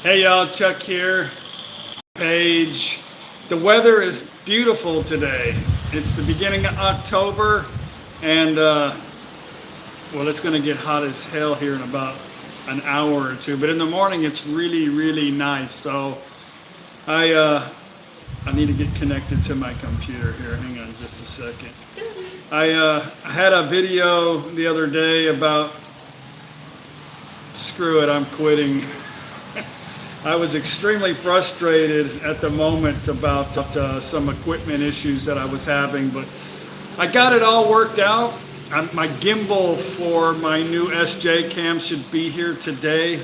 Hey y'all, Chuck here. Page. The weather is beautiful today. It's the beginning of October, and well, it's going to get hot as hell here in about an hour or two. But in the morning, it's really, really nice. So I need to get connected to my computer here. Hang on just a second. I had a video the other day about, screw it, I'm quitting. I was extremely frustrated at the moment about some equipment issues that I was having, but I got it all worked out. My gimbal for my new SJ cam should be here today.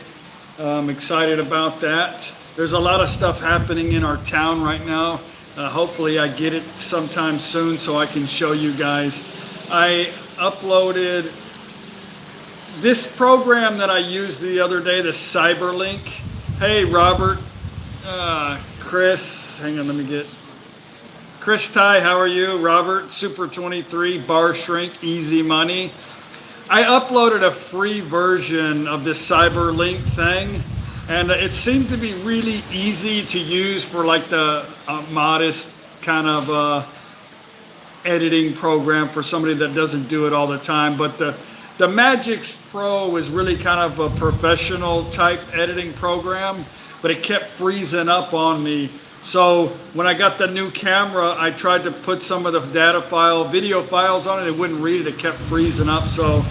I'm excited about that. There's a lot of stuff happening in our town right now. Hopefully I get it sometime soon so I can show you guys. I uploaded this program that I used the other day, the Cyberlink. Hey Robert, Chris, hang on, let me get, Chris Ty, how are you? Robert, Super 23, Bar Shrink, Easy Money. I uploaded a free version of this Cyberlink thing, and it seemed to be really easy to use for like the modest kind of editing program for somebody that doesn't do it all the time. But the Magix Pro is really kind of a professional type editing program, but it kept freezing up on me. So when I got the new camera, I tried to put some of the video files on it. It wouldn't read it. It kept freezing up. So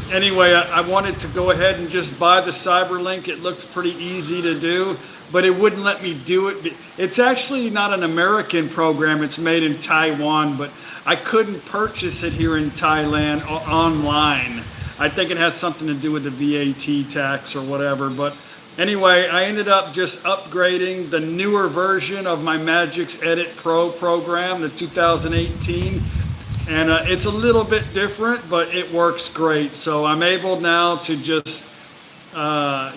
anyway, I wanted to go ahead and just buy the Cyberlink. It looked pretty easy to do, but it wouldn't let me do it. It's actually not an American program. It's made in Taiwan, but I couldn't purchase it here in Thailand online. I think it has something to do with the VAT tax or whatever. But anyway, I ended up just upgrading the newer version of my Magix Edit Pro program, the 2018. And it's a little bit different, but it works great. So I'm able now to just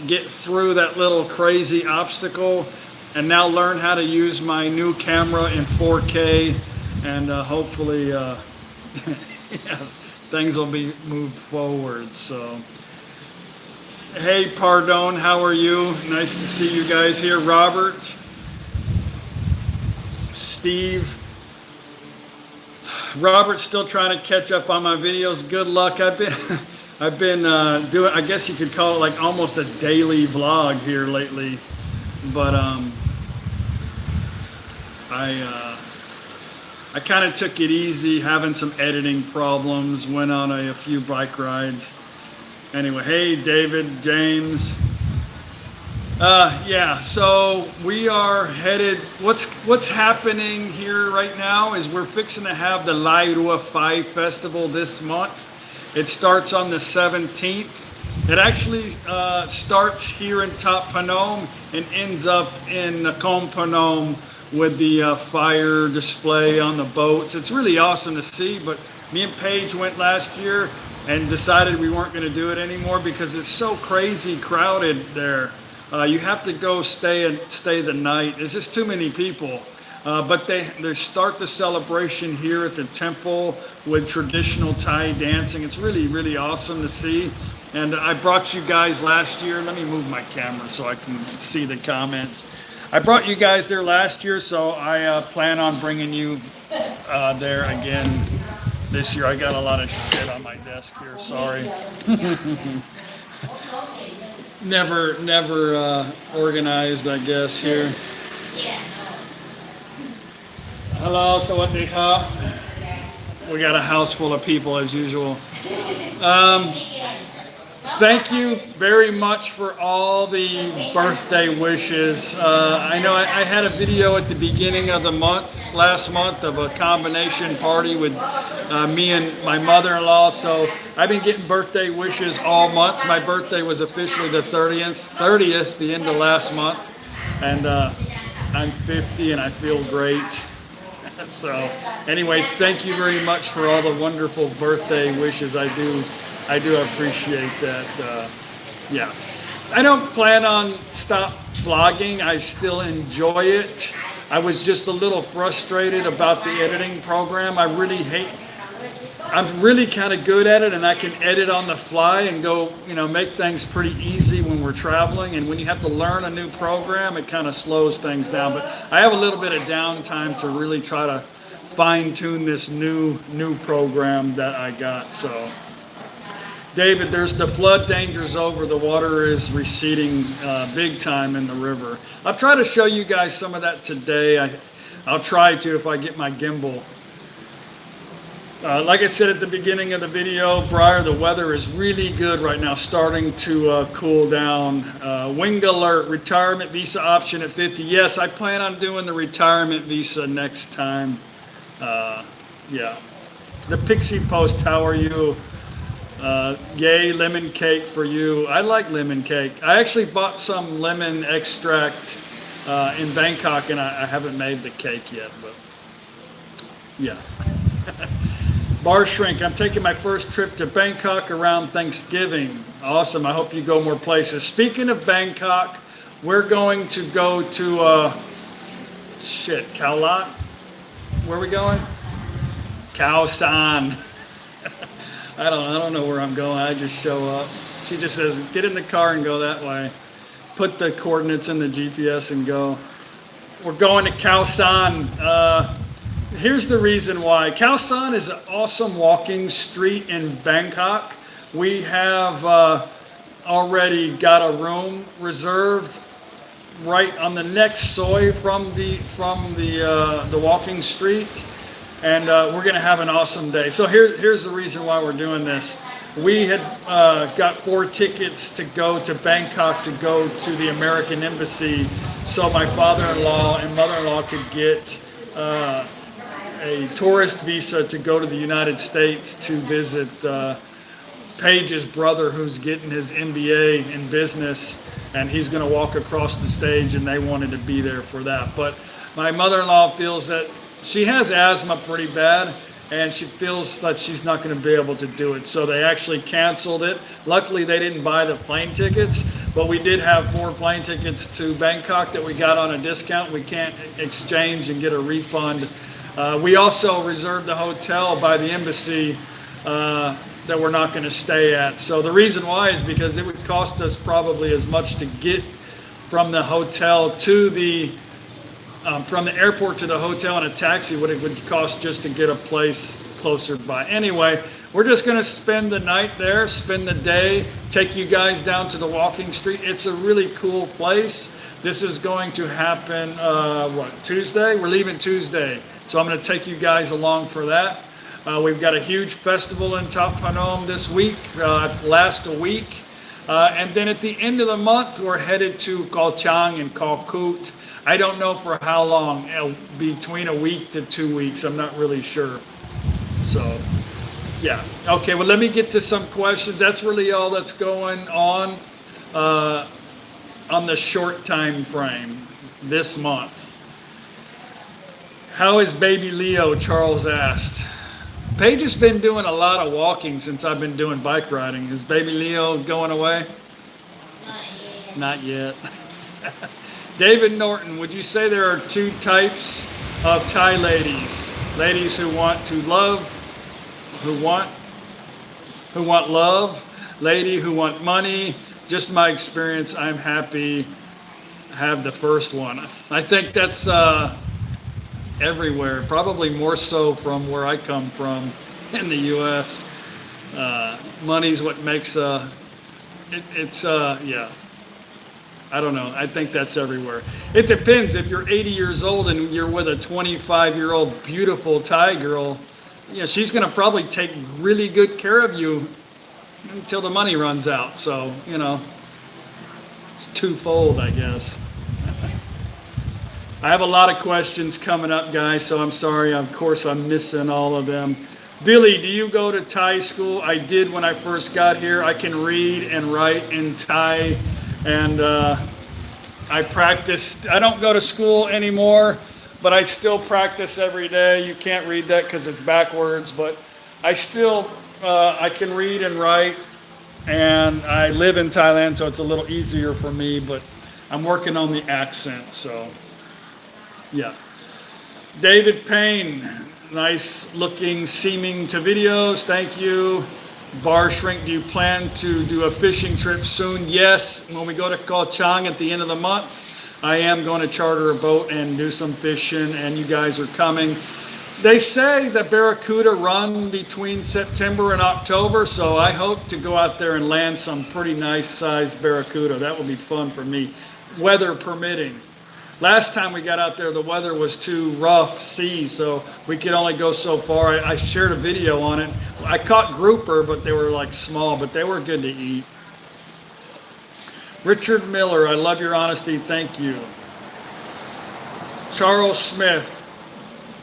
get through that little crazy obstacle and now learn how to use my new camera in 4K. And hopefully yeah, things will be moved forward. So, hey Pardon, how are you? Nice to see you guys here. Robert, Steve. Robert's still trying to catch up on my videos. Good luck. I've been doing, I guess you could call it like almost a daily vlog here lately. But I kind of took it easy, having some editing problems, went on a few bike rides. Anyway, hey David, James. Yeah, so we are headed, what's happening here right now is we're fixing to have the Lairua 5 Festival this month. It starts on the 17th. It actually starts here in Top Phnom and ends up in Nakhon Phanom with the fire display on the boats. It's really awesome to see, but me and Paige went last year and decided we weren't going to do it anymore because it's so crazy crowded there. You have to go stay the night. It's just too many people. But they start the celebration here at the temple with traditional Thai dancing. It's really, really awesome to see. And I brought you guys last year. Let me move my camera so I can see the comments. I brought you guys there last year, so I plan on bringing you there again this year. I got a lot of shit on my desk here, sorry. never organized, I guess, here. Hello, sawadee ka. We got a house full of people as usual. Thank you very much for all the birthday wishes. I know I had a video at the beginning of the month, last month, of a combination party with me and my mother-in-law. So I've been getting birthday wishes all month. My birthday was officially the 30th, the end of last month. And I'm 50 and I feel great. So anyway, thank you very much for all the wonderful birthday wishes. I do appreciate that. Yeah, I don't plan on stop vlogging. I still enjoy it. I was just a little frustrated about the editing program. I really hate I'm really kind of good at it, and I can edit on the fly and go, make things pretty easy when we're traveling. And when you have to learn a new program, it kind of slows things down. But I have a little bit of downtime to really try to fine tune this new program that I got. So, David, there's the flood danger's over. The water is receding big time in the river. I'll try to show you guys some of that today. I'll try to if I get my gimbal. Like I said at the beginning of the video, Briar, the weather is really good right now, starting to cool down. Wing alert, retirement visa option at 50. Yes, I plan on doing the retirement visa next time. Yeah. The Pixie Post, how are you? Yay, lemon cake for you. I like lemon cake. I actually bought some lemon extract in Bangkok, and I haven't made the cake yet, but yeah. Bar Shrink, I'm taking my first trip to Bangkok around Thanksgiving. Awesome, I hope you go more places. Speaking of Bangkok, we're going to go to, Khao Lat? Where are we going? Khao San. I don't know where I'm going, I just show up. She just says, get in the car and go that way. Put the coordinates in the GPS and go. We're going to Khao San. Here's the reason why. Khao San is an awesome walking street in Bangkok. We have already got a room reserved right on the next soi from the walking street, and we're going to have an awesome day. So here's the reason why we're doing this. We had got 4 tickets to go to Bangkok to go to the American Embassy, so my father-in-law and mother-in-law could get a tourist visa to go to the United States to visit Paige's brother, who's getting his MBA in business, and he's going to walk across the stage, and they wanted to be there for that. But my mother-in-law feels that she has asthma pretty bad, and she feels that she's not going to be able to do it. So they actually canceled it. Luckily, they didn't buy the plane tickets, but we did have 4 plane tickets to Bangkok that we got on a discount. We can't exchange and get a refund. We also reserved the hotel by the embassy that we're not going to stay at. So the reason why is because it would cost us probably as much to get from the hotel to from the airport to the hotel in a taxi what it would cost just to get a place closer by. Anyway, we're just going to spend the night there, spend the day, take you guys down to the walking street. It's a really cool place. This is going to happen, Tuesday? We're leaving Tuesday. So I'm going to take you guys along for that. We've got a huge festival in Thap Phnom this week, last a week. And then at the end of the month, we're headed to Koh Chang and Koh Koot. I don't know for how long, between a week to 2 weeks. I'm not really sure. So, yeah. Okay, well, let me get to some questions. That's really all that's going on the short time frame this month. How is baby Leo? Charles asked. Paige has been doing a lot of walking since I've been doing bike riding. Is baby Leo going away? Not yet. David Norton, would you say there are 2 types of Thai ladies? Ladies who want to love, who want love, lady who want money. Just my experience, I'm happy to have the first one. I think that's everywhere, probably more so from where I come from in the U.S. Money's what makes yeah. I don't know. I think that's everywhere. It depends. If you're 80 years old and you're with a 25-year-old beautiful Thai girl, she's going to probably take really good care of you until the money runs out. So, it's twofold, I guess. I have a lot of questions coming up, guys, so I'm sorry. Of course, I'm missing all of them. Billy, do you go to Thai school? I did when I first got here. I can read and write in Thai, and I practiced. I don't go to school anymore, but I still practice every day. You can't read that because it's backwards, but I still, I can read and write, and I live in Thailand, so it's a little easier for me, but I'm working on the accent, so yeah. David Payne, nice looking seeming to videos. Thank you. Bar Shrink, do you plan to do a fishing trip soon? Yes, when we go to Koh Chang at the end of the month, I am going to charter a boat and do some fishing, and you guys are coming. They say that barracuda run between September and October, so I hope to go out there and land some pretty nice sized barracuda. That will be fun for me, weather permitting. Last time we got out there, the weather was too rough seas, so we could only go so far. I shared a video on it. I caught grouper, but they were like small, but they were good to eat. Richard Miller, I love your honesty. Thank you. Charles Smith,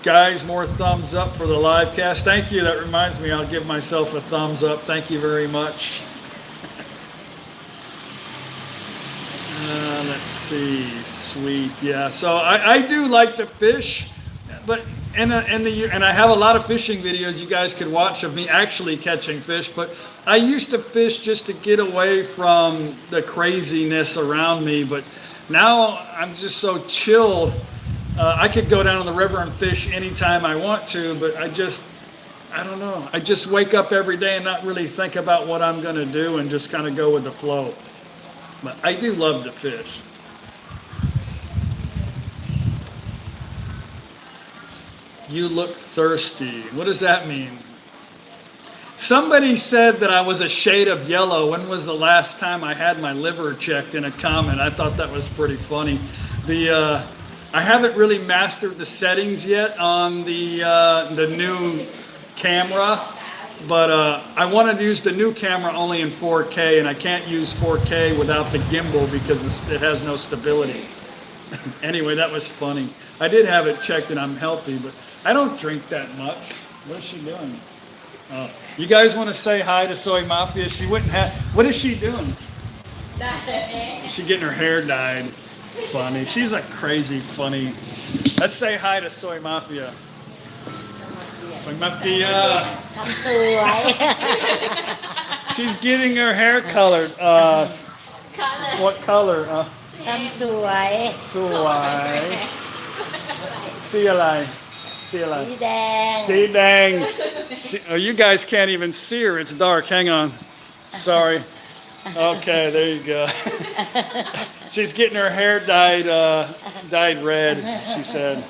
guys, more thumbs up for the live cast. Thank you. That reminds me, I'll give myself a thumbs up. Thank you very much. Let's see. Sweet. Yeah. So I do like to fish, but and I have a lot of fishing videos you guys could watch of me actually catching fish. But I used to fish just to get away from the craziness around me. But now I'm just so chill. I could go down to the river and fish anytime I want to, but I don't know. I just wake up every day and not really think about what I'm going to do and just kind of go with the flow. But I do love to fish. You look thirsty. What does that mean? Somebody said that I was a shade of yellow. When was the last time I had my liver checked in a comment? I thought that was pretty funny. I haven't really mastered the settings yet on the new camera, but I wanted to use the new camera only in 4K, and I can't use 4K without the gimbal because it has no stability. Anyway, that was funny. I did have it checked and I'm healthy, but I don't drink that much. What is she doing? You guys want to say hi to Soy Mafia? She wouldn't have. What is she doing? She's getting her hair dyed. Funny. She's a crazy funny. Let's say hi to Soy Mafia. Soy Mafia. She's getting her hair colored. What color? ทำสวย สวย Seeอะไร Seeอะไร สีแดง See dang. Oh, you guys can't even see her. It's dark. Hang on. Sorry. Okay, there you go. She's getting her hair dyed red, she said.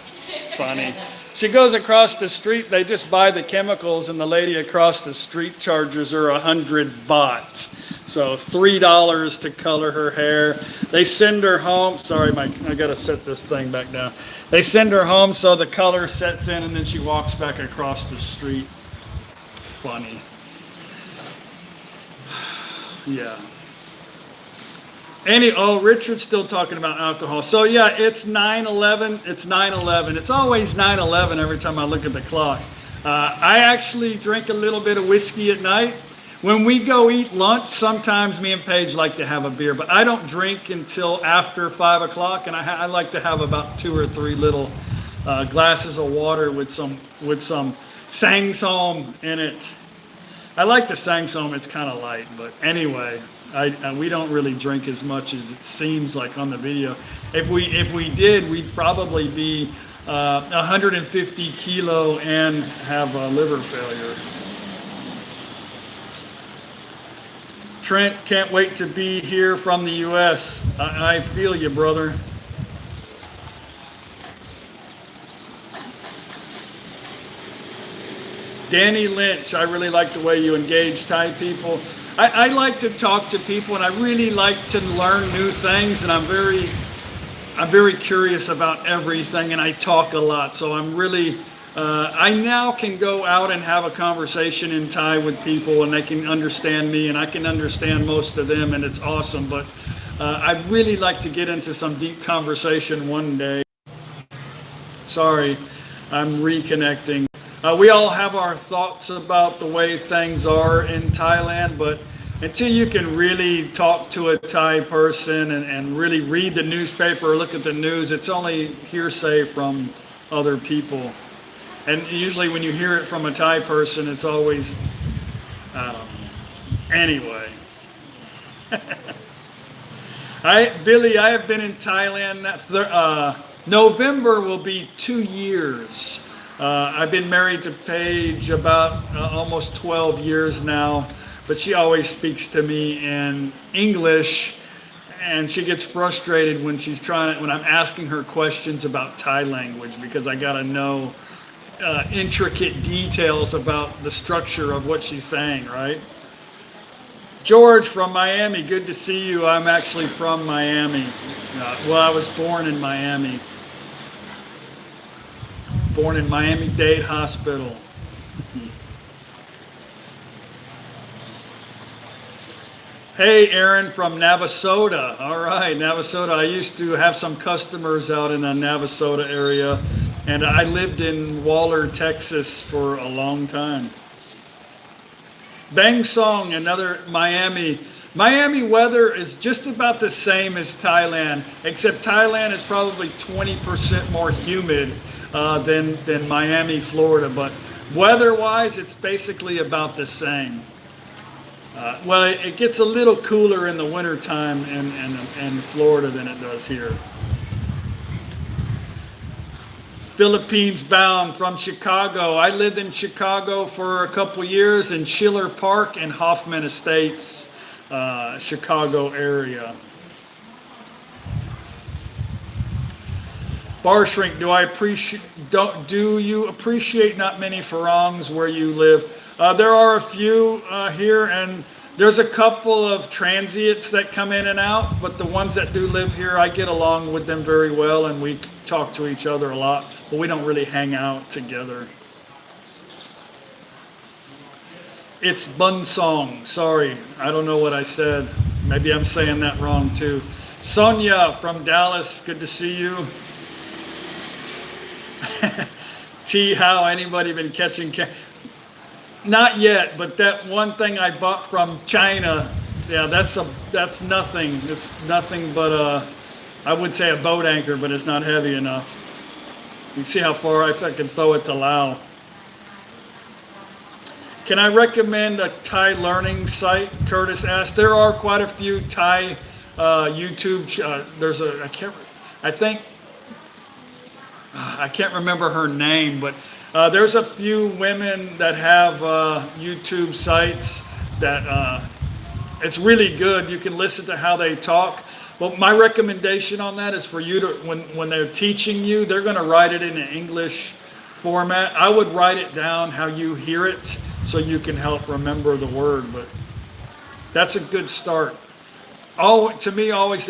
Funny. She goes across the street. They just buy the chemicals, and the lady across the street charges her 100 baht. So $3 to color her hair. They send her home. Sorry, Mike, I gotta set this thing back down. They send her home so the color sets in, and then she walks back across the street. Funny. Yeah. Richard's still talking about alcohol. So yeah, it's 9/11. It's 9/11. It's always 9/11 every time I look at the clock. I actually drink a little bit of whiskey at night. When we go eat lunch, sometimes me and Paige like to have a beer, but I don't drink until after 5 o'clock, and I like to have about 2 or 3 little glasses of water with some sang som in it. I like the sang som. It's kind of light, but anyway, we don't really drink as much as it seems like on the video. If we did, we'd probably be 150 kilo and have liver failure. Trent, can't wait to be here from the U.S. I feel you, brother. Danny Lynch, I really like the way you engage Thai people. I like to talk to people, and I really like to learn new things, and I'm very curious about everything, and I talk a lot, so I now can go out and have a conversation in Thai with people, and they can understand me, and I can understand most of them, and it's awesome. But I'd really like to get into some deep conversation one day. Sorry, I'm reconnecting. We all have our thoughts about the way things are in Thailand, but until you can really talk to a Thai person and really read the newspaper or look at the news, it's only hearsay from other people. And usually when you hear it from a Thai person, it's always, I don't know. Anyway. Billy, I have been in Thailand November will be 2 years. I've been married to Paige about almost 12 years now, but she always speaks to me in English, and she gets frustrated when when I'm asking her questions about Thai language, because I gotta know intricate details about the structure of what she's saying, right? George from Miami, good to see you. I'm actually from Miami. Well, I was born in Miami. Born in Miami-Dade Hospital. Hey, Aaron from Navasota. All right, Navasota. I used to have some customers out in the Navasota area, and I lived in Waller, Texas for a long time. Bang Song, another Miami. Miami weather is just about the same as Thailand, except Thailand is probably 20% more humid than Miami, Florida. But weather-wise, it's basically about the same. Well, it gets a little cooler in the wintertime in Florida than it does here. Philippines bound from Chicago. I lived in Chicago for a couple years in Schiller Park and Hoffman Estates, Chicago area. Bar Shrink, do you appreciate not many farangs where you live? There are a few here, and there's a couple of transients that come in and out, but the ones that do live here, I get along with them very well, and we talk to each other a lot, but we don't really hang out together. It's Bunsong. Sorry, I don't know what I said. Maybe I'm saying that wrong too. Sonia from Dallas, good to see you. T, how anybody been catching? Not yet, but that one thing I bought from China, yeah, that's nothing. It's nothing but I would say a boat anchor, but it's not heavy enough. You can see how far I can throw it to Lao. Can I recommend a Thai learning site? Curtis asked. There are quite a few Thai YouTube. There's I can't remember her name, but there's a few women that have YouTube sites that it's really good. You can listen to how they talk. But my recommendation on that is for you to, when they're teaching you, they're going to write it in an English format. I would write it down how you hear it so you can help remember the word. But that's a good start. To me, always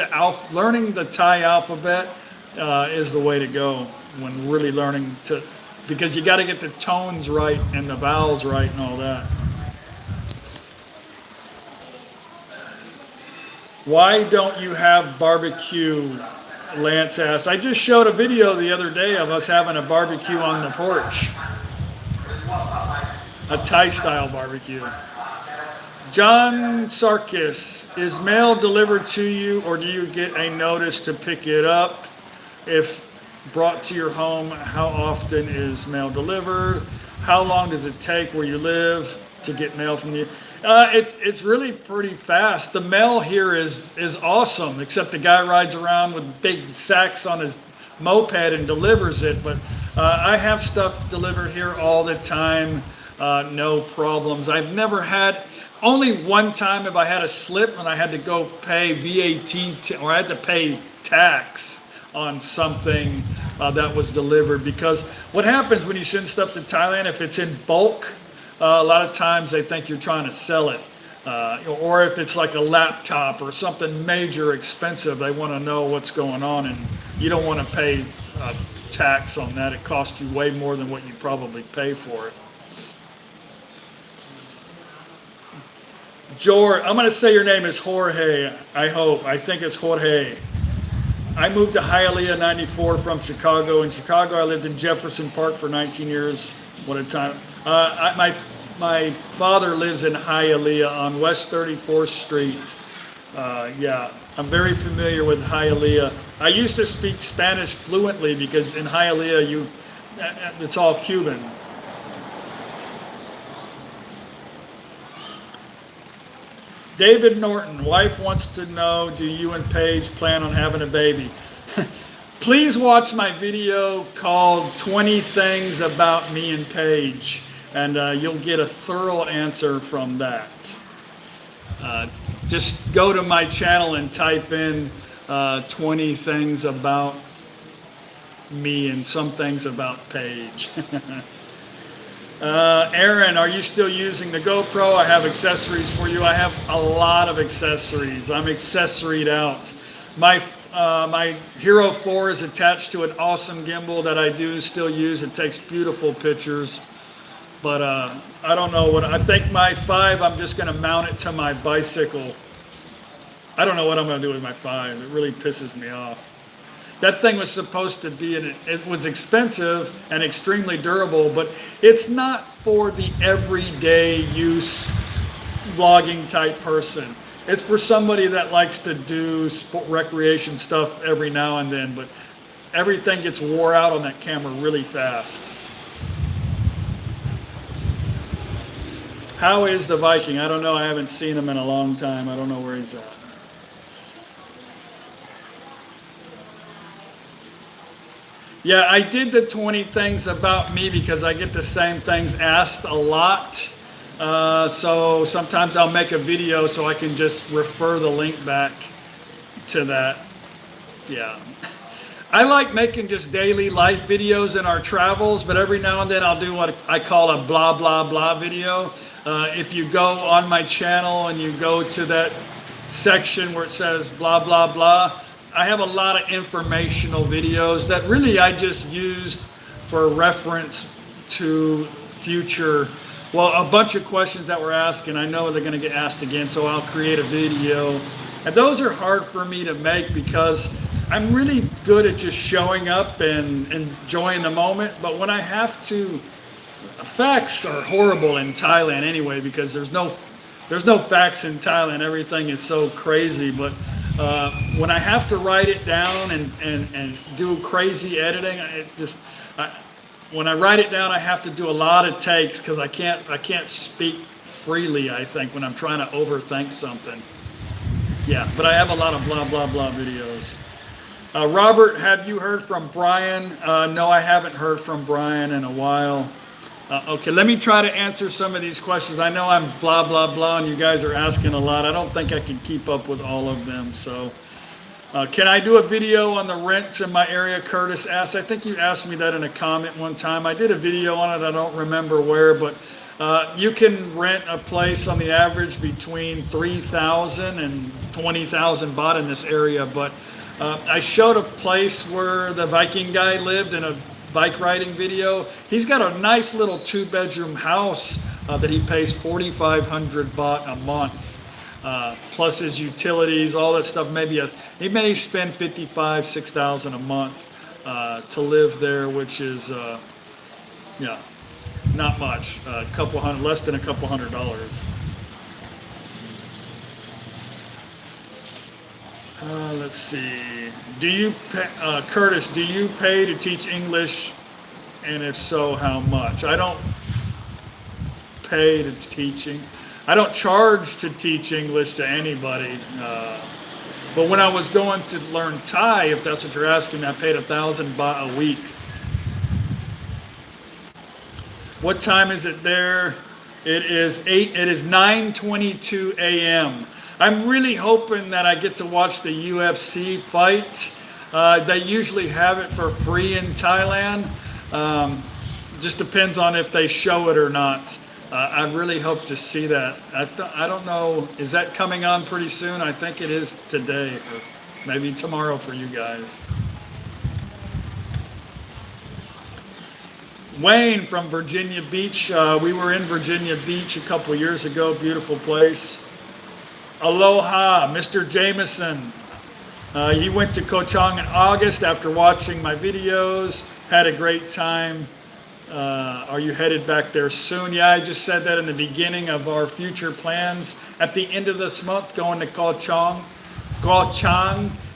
learning the Thai alphabet is the way to go when really learning to, because you got to get the tones right and the vowels right and all that. Why don't you have barbecue? Lance asked. I just showed a video the other day of us having a barbecue on the porch. A Thai-style barbecue. John Sarkis, is mail delivered to you or do you get a notice to pick it up? If brought to your home, how often is mail delivered? How long does it take where you live to get mail from you? It's really pretty fast. The mail here is awesome, except the guy rides around with big sacks on his moped and delivers it. But I have stuff delivered here all the time, no problems. I've never had, only one time have I had a slip and I had to go pay VAT or I had to pay tax on something that was delivered, because what happens when you send stuff to Thailand, if it's in bulk, a lot of times they think you're trying to sell it, or if it's like a laptop or something major expensive, they want to know what's going on, and you don't want to pay tax on that. It costs you way more than what you probably pay for it. George, I'm going to say your name is Jorge, I think it's Jorge. I moved to Hialeah 94 from Chicago. In Chicago, I lived in Jefferson Park for 19 years. What a time. My father lives in Hialeah on West 34th Street. Yeah, I'm very familiar with Hialeah. I used to speak Spanish fluently because in Hialeah, it's all Cuban. David Norton, wife wants to know, do you and Paige plan on having a baby? Please watch my video called 20 Things About Me and Paige, and you'll get a thorough answer from that. Just go to my channel and type in 20 things about me and some things about Paige. Aaron, are you still using the GoPro? I have accessories for you. I have a lot of accessories. I'm accessoried out. My Hero 4 is attached to an awesome gimbal that I do still use. It takes beautiful pictures. But I don't know what, I think my 5, I'm just going to mount it to my bicycle. I don't know what I'm going to do with my 5. It really pisses me off. That thing was supposed to be, it was expensive and extremely durable, but it's not for the everyday use vlogging type person. It's for somebody that likes to do recreation stuff every now and then, but everything gets wore out on that camera really fast. How is the Viking? I don't know. I haven't seen him in a long time. I don't know where he's at. Yeah, I did the 20 things about me because I get the same things asked a lot. So sometimes I'll make a video so I can just refer the link back to that. Yeah. I like making just daily life videos in our travels, but every now and then I'll do what I call a blah, blah, blah video. If you go on my channel and you go to that section where it says blah, blah, blah, I have a lot of informational videos that really I just used for reference to future, well, a bunch of questions that were asked, and I know they're going to get asked again, so I'll create a video. And those are hard for me to make because I'm really good at just showing up and enjoying the moment, but when I have to, facts are horrible in Thailand anyway because there's no facts in Thailand. Everything is so crazy, but when I have to write it down and do crazy editing, when I write it down, I have to do a lot of takes because I can't speak freely, I think, when I'm trying to overthink something. Yeah, but I have a lot of blah, blah, blah videos. Robert, have you heard from Brian? No, I haven't heard from Brian in a while. Okay, let me try to answer some of these questions. I know I'm blah, blah, blah, and you guys are asking a lot. I don't think I can keep up with all of them. So, can I do a video on the rents in my area? Curtis asked. I think you asked me that in a comment one time. I did a video on it. I don't remember where, but you can rent a place on the average between 3,000 and 20,000 baht in this area. But I showed a place where the Viking guy lived in a bike riding video. He's got a nice little 2-bedroom house that he pays 4,500 baht a month, plus his utilities, all that stuff. He may spend 6,000 a month to live there, which is yeah, not much. Less than a couple $100. Let's see. Curtis, do you pay to teach English? And if so, how much? I don't pay to teaching. I don't charge to teach English to anybody. But when I was going to learn Thai, if that's what you're asking, I paid 1,000 baht a week. What time is it there? It is 9:22 a.m. I'm really hoping that I get to watch the UFC fight. They usually have it for free in Thailand. Just depends on if they show it or not. I really hope to see that. I don't know, is that coming on pretty soon? I think it is today, or maybe tomorrow for you guys. Wayne from Virginia Beach. We were in Virginia Beach a couple years ago. Beautiful place. Aloha, Mr. Jameson. He went to Koh Chang in August after watching my videos. Had a great time. Are you headed back there soon? Yeah, I just said that in the beginning of our future plans. At the end of this month, going to Koh Chang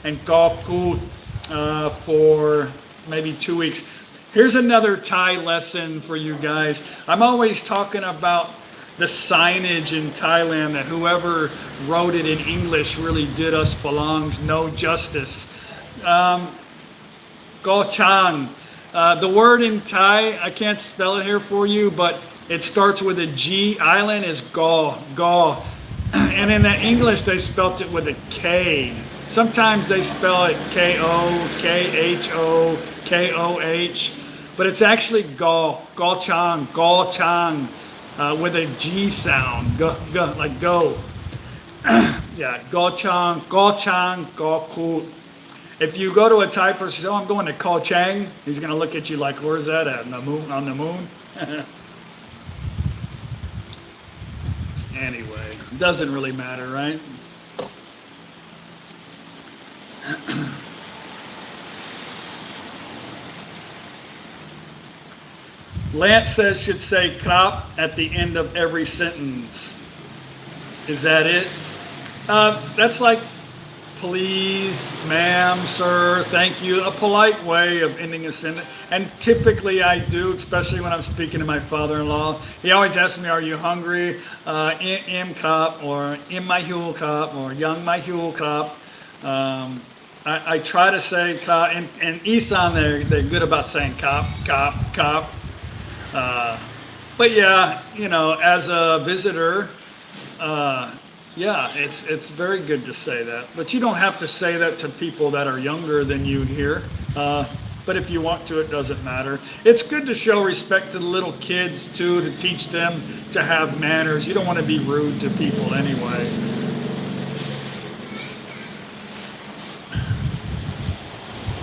and Koh Kood for maybe 2 weeks. Here's another Thai lesson for you guys. I'm always talking about the signage in Thailand, that whoever wrote it in English really did us Phalangs no justice. Go Chang. The word in Thai, I can't spell it here for you, but it starts with a G. Island is Go. And in the English, they spelt it with a K. Sometimes they spell it K-O, K-H-O, K-O-H. But it's actually Go Chang, with a G sound. Go, like go. Yeah, Go Chang, Go Ku. If you go to a Thai person, say, oh, I'm going to Ko Chang, he's going to look at you like, where's that at? On the moon? Anyway, doesn't really matter, right? Lance says should say krap at the end of every sentence. Is that it? That's like please, ma'am, sir, thank you. A polite way of ending a sentence. And typically I do, especially when I'm speaking to my father-in-law. He always asks me, are you hungry? Im kap, or im my hul kap, or young my hul kap. I try to say kap, and Isan, they're good about saying kap. But yeah, you know, as a visitor, yeah, it's very good to say that. But you don't have to say that to people that are younger than you here. But if you want to, it doesn't matter. It's good to show respect to the little kids too, to teach them to have manners. You don't want to be rude to people anyway.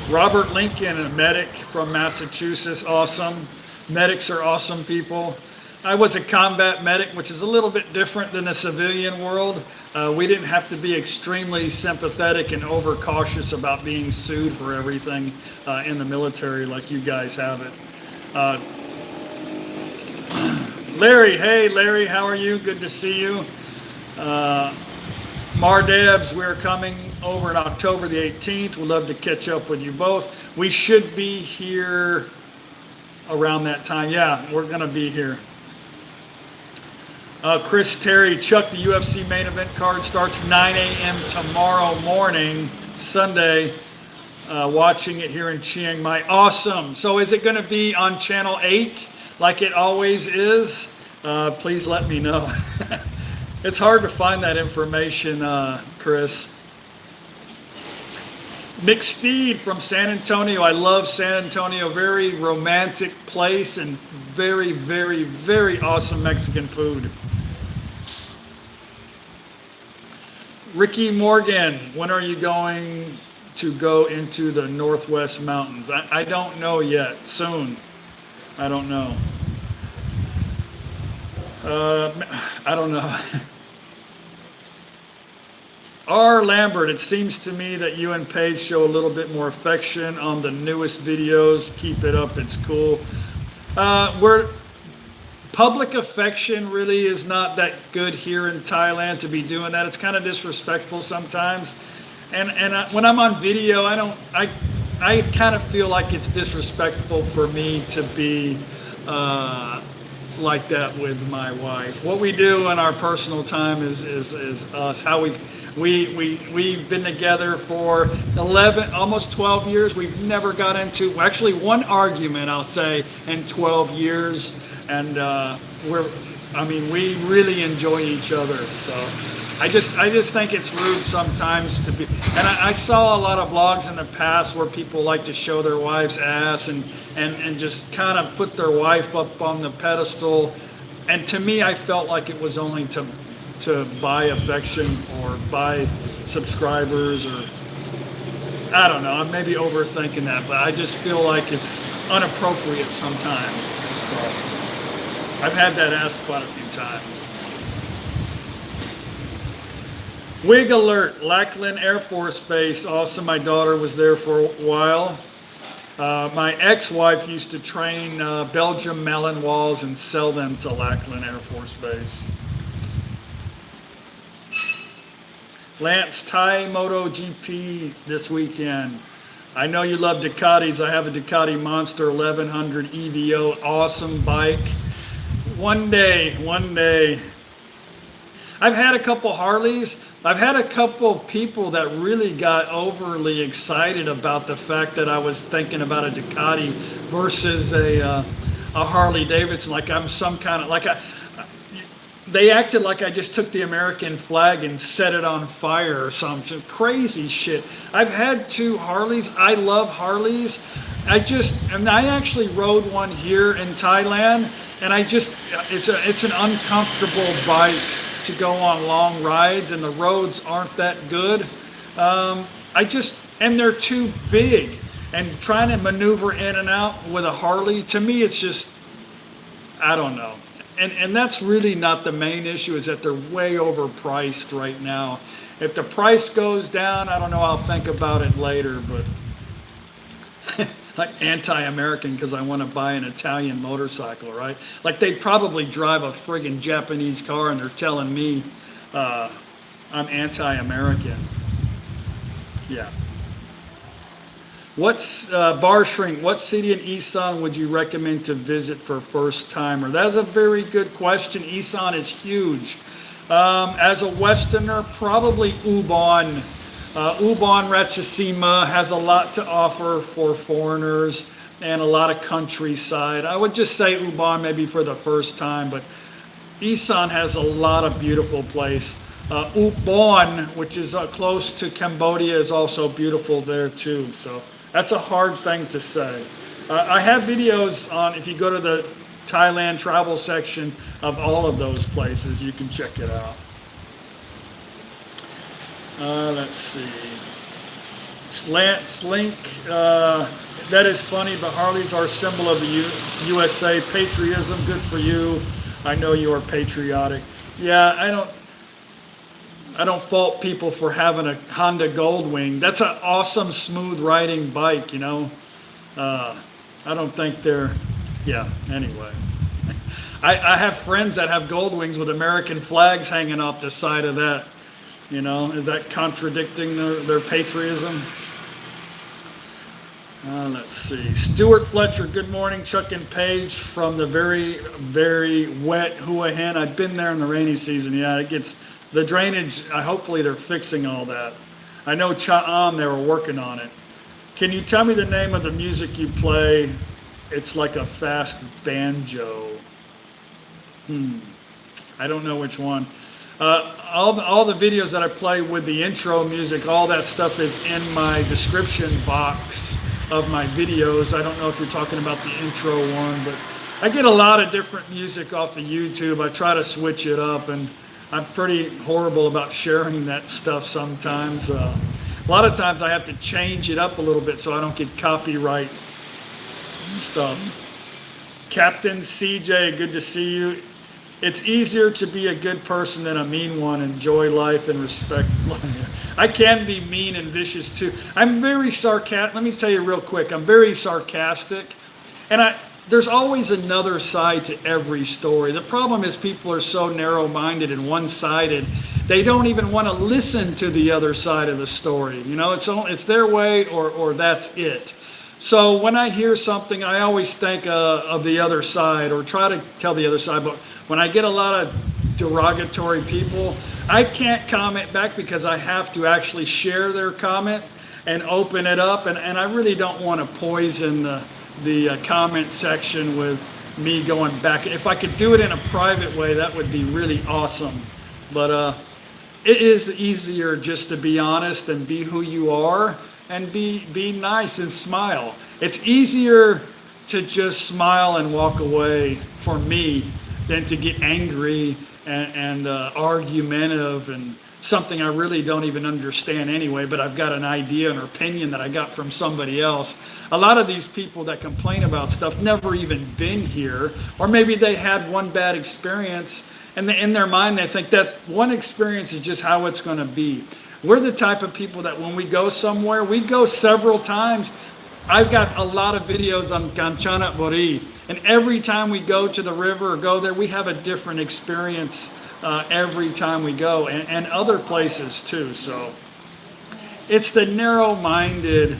Robert Lincoln, a medic from Massachusetts, awesome. Medics are awesome people. I was a combat medic, which is a little bit different than the civilian world. We didn't have to be extremely sympathetic and overcautious about being sued for everything in the military like you guys have it. Larry, hey Larry, how are you? Good to see you. Mardebs, we're coming over on October the 18th. We'd love to catch up with you both. We should be here around that time. Yeah, we're going to be here. Chris Terry, Chuck, the UFC main event card starts 9 a.m. tomorrow morning, Sunday. Watching it here in Chiang Mai. Awesome. So is it going to be on Channel 8 like it always is? Please let me know. It's hard to find that information, Chris. Nick Steed from San Antonio. I love San Antonio. Very romantic place and very, very, very awesome Mexican food. Ricky Morgan, when are you going to go into the Northwest Mountains? I don't know yet. Soon. I don't know. I don't know. R. Lambert, it seems to me that you and Paige show a little bit more affection on the newest videos. Keep it up, it's cool. Public affection really is not that good here in Thailand to be doing that. It's kind of disrespectful sometimes. And when I'm on video, I kind of feel like it's disrespectful for me to be like that with my wife. What we do in our personal time is us. How we've been together for 11, almost 12 years. We've never got into, actually one argument, I'll say, in 12 years. And we really enjoy each other. So I just think it's rude sometimes to be, and I saw a lot of vlogs in the past where people like to show their wife's ass and just kind of put their wife up on the pedestal. And to me, I felt like it was only to buy affection or buy subscribers, or I don't know, I'm maybe overthinking that, but I just feel like it's inappropriate sometimes. So I've had that asked quite a few times. Wig alert, Lackland Air Force Base. Awesome, my daughter was there for a while. My ex-wife used to train Belgium Malinois and sell them to Lackland Air Force Base. Lance, Thai Moto GP this weekend. I know you love Ducatis. I have a Ducati Monster 1100 EVO, awesome bike. One day. I've had a couple Harleys, I've had a couple of people that really got overly excited about the fact that I was thinking about a Ducati versus a Harley Davidson, like I'm some kind of like they acted like I just took the American flag and set it on fire or something crazy shit. I've had two Harleys. I love Harleys. I actually rode one here in Thailand, and it's an uncomfortable bike to go on long rides, and the roads aren't that good. And they're too big, and trying to maneuver in and out with a Harley, to me, it's just, I don't know. And that's really not the main issue, is that they're way overpriced right now. If the price goes down, I don't know, I'll think about it later, but like anti-American because I want to buy an Italian motorcycle, right? Like they probably drive a friggin' Japanese car and they're telling me I'm anti-American. Yeah. Bar Shrink, what city in Isan would you recommend to visit for a first timer? That's a very good question. Isan is huge. As a Westerner, probably Ubon. Ubon Ratchasima has a lot to offer for foreigners and a lot of countryside. I would just say Ubon maybe for the first time, but Isan has a lot of beautiful place. Ubon, which is close to Cambodia, is also beautiful there too. So that's a hard thing to say. I have videos on, if you go to the Thailand travel section of all of those places, you can check it out. Let's see. Slink, that is funny, but Harleys are a symbol of the USA. Patriotism, good for you. I know you are patriotic. Yeah, I don't fault people for having a Honda Goldwing. That's an awesome, smooth riding bike, you know. I don't think they're, yeah, anyway. I have friends that have Goldwings with American flags hanging off the side of that. You know, is that contradicting their patriotism? Let's see. Stuart Fletcher, good morning. Chuck and Paige from the very, very wet Hua Hin. I've been there in the rainy season. Yeah, it gets, the drainage, hopefully they're fixing all that. I know Cha'am, they were working on it. Can you tell me the name of the music you play? It's like a fast banjo. I don't know which one. All the videos that I play with the intro music, all that stuff is in my description box of my videos. I don't know if you're talking about the intro one, but I get a lot of different music off of YouTube. I try to switch it up, and I'm pretty horrible about sharing that stuff sometimes. A lot of times I have to change it up a little bit so I don't get copyright stuff. Captain CJ, good to see you. It's easier to be a good person than a mean one. Enjoy life and respect life. I can be mean and vicious too. I'm very sarcastic. Let me tell you real quick. I'm very sarcastic. And there's always another side to every story. The problem is people are so narrow-minded and one-sided. They don't even want to listen to the other side of the story. You know, it's their way or that's it. So when I hear something, I always think of the other side or try to tell the other side. But when I get a lot of derogatory people, I can't comment back because I have to actually share their comment and open it up. And I really don't want to poison the comment section with me going back. If I could do it in a private way, that would be really awesome. But it is easier just to be honest and be who you are and be nice and smile. It's easier to just smile and walk away for me than to get angry and argumentative and something I really don't even understand anyway, but I've got an idea, an opinion that I got from somebody else. A lot of these people that complain about stuff never even been here, or maybe they had one bad experience, and in their mind they think that one experience is just how it's going to be. We're the type of people that when we go somewhere, we go several times. I've got a lot of videos on Kanchanaburi, and every time we go to the river or go there, we have a different experience every time we go, and other places too. So it's the narrow-minded,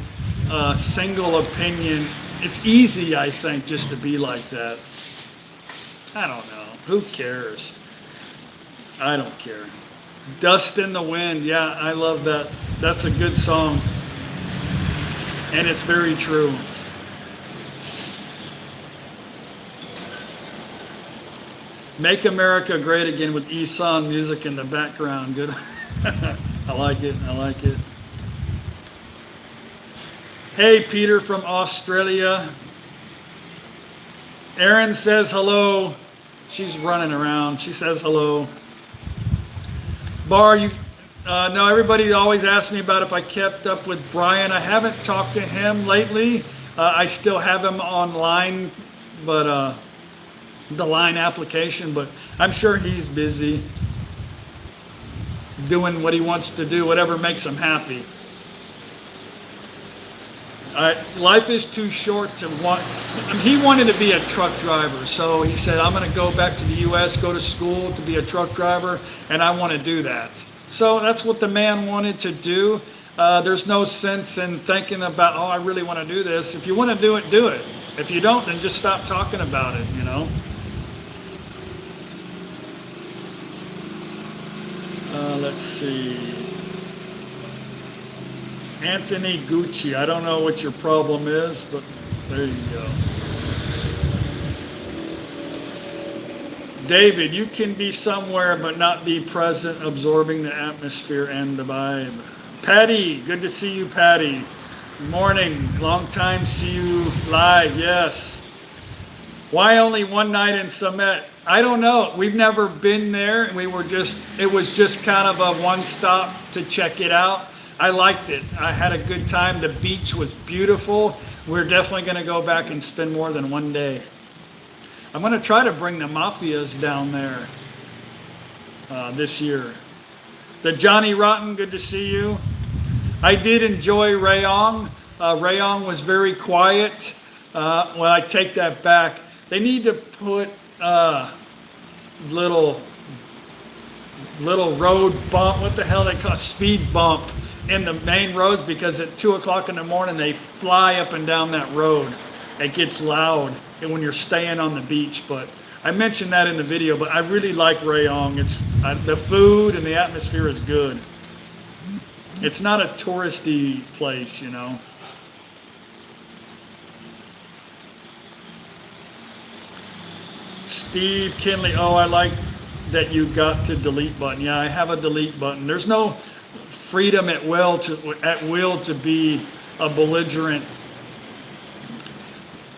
single opinion. It's easy, I think, just to be like that. I don't know. Who cares? I don't care. Dust in the Wind. Yeah, I love that. That's a good song. And it's very true. Make America Great Again with Isan music in the background. Good. I like it. I like it. Hey, Peter from Australia. Erin says hello. She's running around. She says hello. Bar, no, everybody always asks me about if I kept up with Brian. I haven't talked to him lately. I still have him online, but the line application, but I'm sure he's busy doing what he wants to do, whatever makes him happy. Life is too short to want. He wanted to be a truck driver, so he said, I'm going to go back to the U.S., go to school to be a truck driver, and I want to do that. So that's what the man wanted to do. There's no sense in thinking about, oh, I really want to do this. If you want to do it, do it. If you don't, then just stop talking about it, you know. Let's see. Anthony Gucci, I don't know what your problem is, but there you go. David, you can be somewhere but not be present, absorbing the atmosphere and the vibe. Patty, good to see you, Patty. Good morning, long time see you live, yes. Why only one night in Summit? I don't know. We've never been there. It was just kind of a one stop to check it out. I liked it. I had a good time. The beach was beautiful. We're definitely going to go back and spend more than one day. I'm going to try to bring the Mafias down there this year. The Johnny Rotten, good to see you. I did enjoy Rayong. Rayong was very quiet. Well, I take that back. They need to put little road bump, what the hell they call it, speed bump in the main roads, because at 2 o'clock in the morning they fly up and down that road. It gets loud when you're staying on the beach. But I mentioned that in the video, but I really like Rayong. The food and the atmosphere is good. It's not a touristy place, you know. Steve Kinley, oh, I like that you got to delete button. Yeah, I have a delete button. There's no freedom at will to be a belligerent.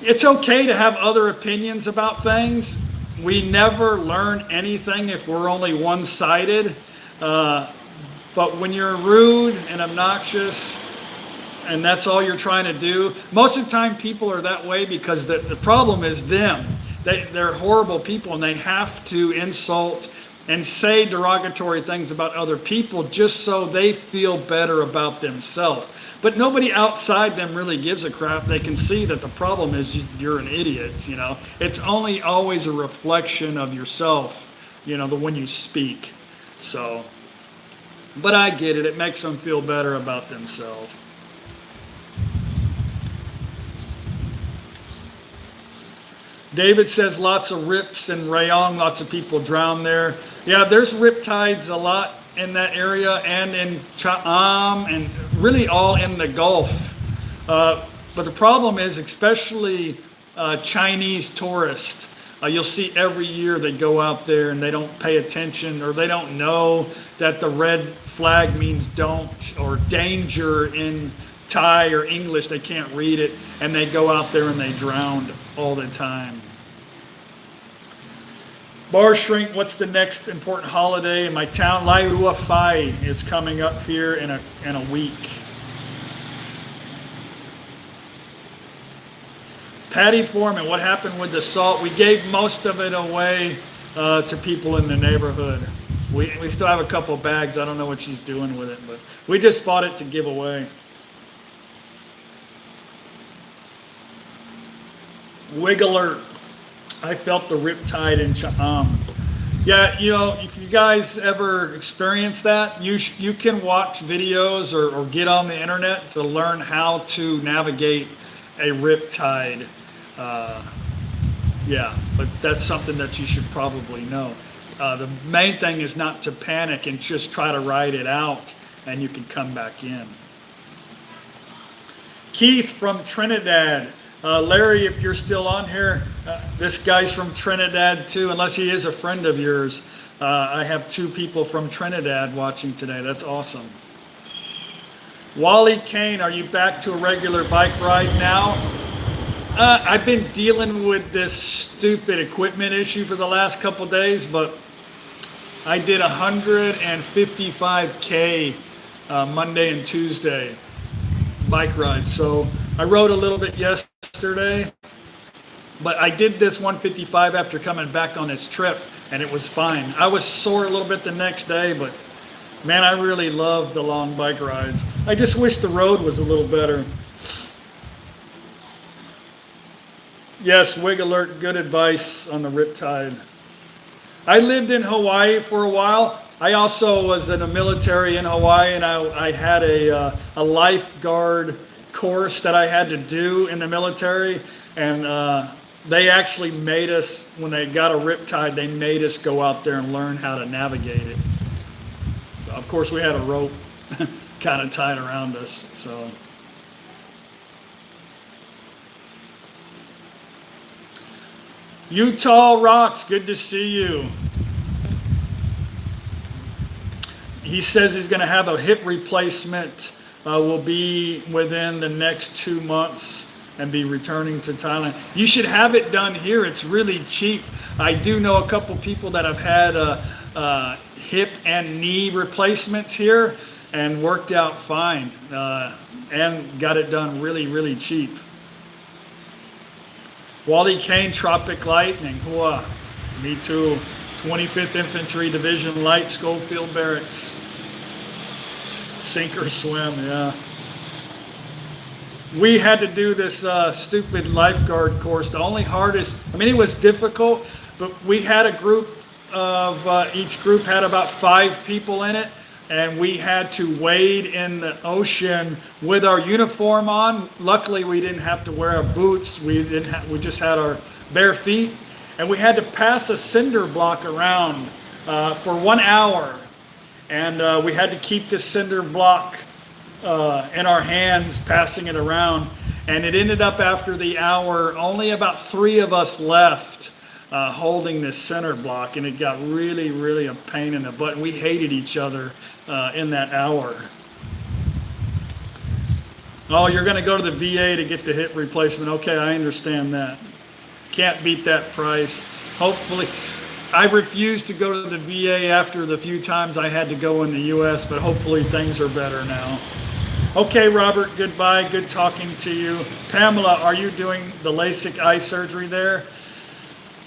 It's okay to have other opinions about things. We never learn anything if we're only one-sided. But when you're rude and obnoxious, and that's all you're trying to do, most of the time people are that way because the problem is them. They're horrible people, and they have to insult and say derogatory things about other people just so they feel better about themselves. But nobody outside them really gives a crap. They can see that the problem is you're an idiot, you know. It's only always a reflection of yourself, you know, when you speak. So, but I get it. It makes them feel better about themselves. David says lots of rips in Rayong, lots of people drown there. Yeah, there's rip tides a lot in that area and in Cha'am and really all in the Gulf. But the problem is, especially Chinese tourists, you'll see every year they go out there and they don't pay attention, or they don't know that the red flag means don't or danger in Thai or English. They can't read it, and they go out there and they drown all the time. Bar Shrink, what's the next important holiday in my town? Lai Hua Phai is coming up here in a week. Patty Foreman, what happened with the salt? We gave most of it away to people in the neighborhood. We still have a couple bags. I don't know what she's doing with it, but we just bought it to give away. Wiggler, I felt the riptide in Cha'am. Yeah, you know, if you guys ever experience that, you can watch videos or get on the internet to learn how to navigate a riptide. Yeah, but that's something that you should probably know. The main thing is not to panic and just try to ride it out, and you can come back in. Keith from Trinidad. Larry, if you're still on here, this guy's from Trinidad too, unless he is a friend of yours. I have 2 people from Trinidad watching today. That's awesome. Wally Kane, are you back to a regular bike ride now? I've been dealing with this stupid equipment issue for the last couple days, but I did 155K Monday and Tuesday bike ride. So I rode a little bit yesterday, but I did this 155 after coming back on this trip, and it was fine. I was sore a little bit the next day, but man, I really love the long bike rides. I just wish the road was a little better. Yes, Wig Alert, good advice on the Riptide. I lived in Hawaii for a while. I also was in the military in Hawaii, and I had a lifeguard course that I had to do in the military, and they actually made us, when they got a Riptide, they made us go out there and learn how to navigate it. So of course, we had a rope kind of tied around us. So. Utah Rocks, good to see you. He says he's going to have a hip replacement, will be within the next 2 months and be returning to Thailand. You should have it done here. It's really cheap. I do know a couple people that have had hip and knee replacements here and worked out fine and got it done really, really cheap. Wally Kane, Tropic Lightning. Hua. Me too. 25th Infantry Division Light, Schofield Barracks. Sink or swim, yeah. We had to do this stupid lifeguard course. The only hardest, I mean, it was difficult, but we had a group of, each group had about 5 people in it, and we had to wade in the ocean with our uniform on. Luckily, we didn't have to wear our boots. We just had our bare feet, and we had to pass a cinder block around for 1 hour, and we had to keep this cinder block in our hands, passing it around. And it ended up after the hour, only about 3 of us left holding this cinder block, and it got really, really a pain in the butt. We hated each other in that hour. Oh, you're going to go to the VA to get the hip replacement. Okay, I understand that. Can't beat that price. Hopefully, I refused to go to the VA after the few times I had to go in the U.S., but hopefully things are better now. Okay, Robert, goodbye. Good talking to you. Pamela, are you doing the LASIK eye surgery there?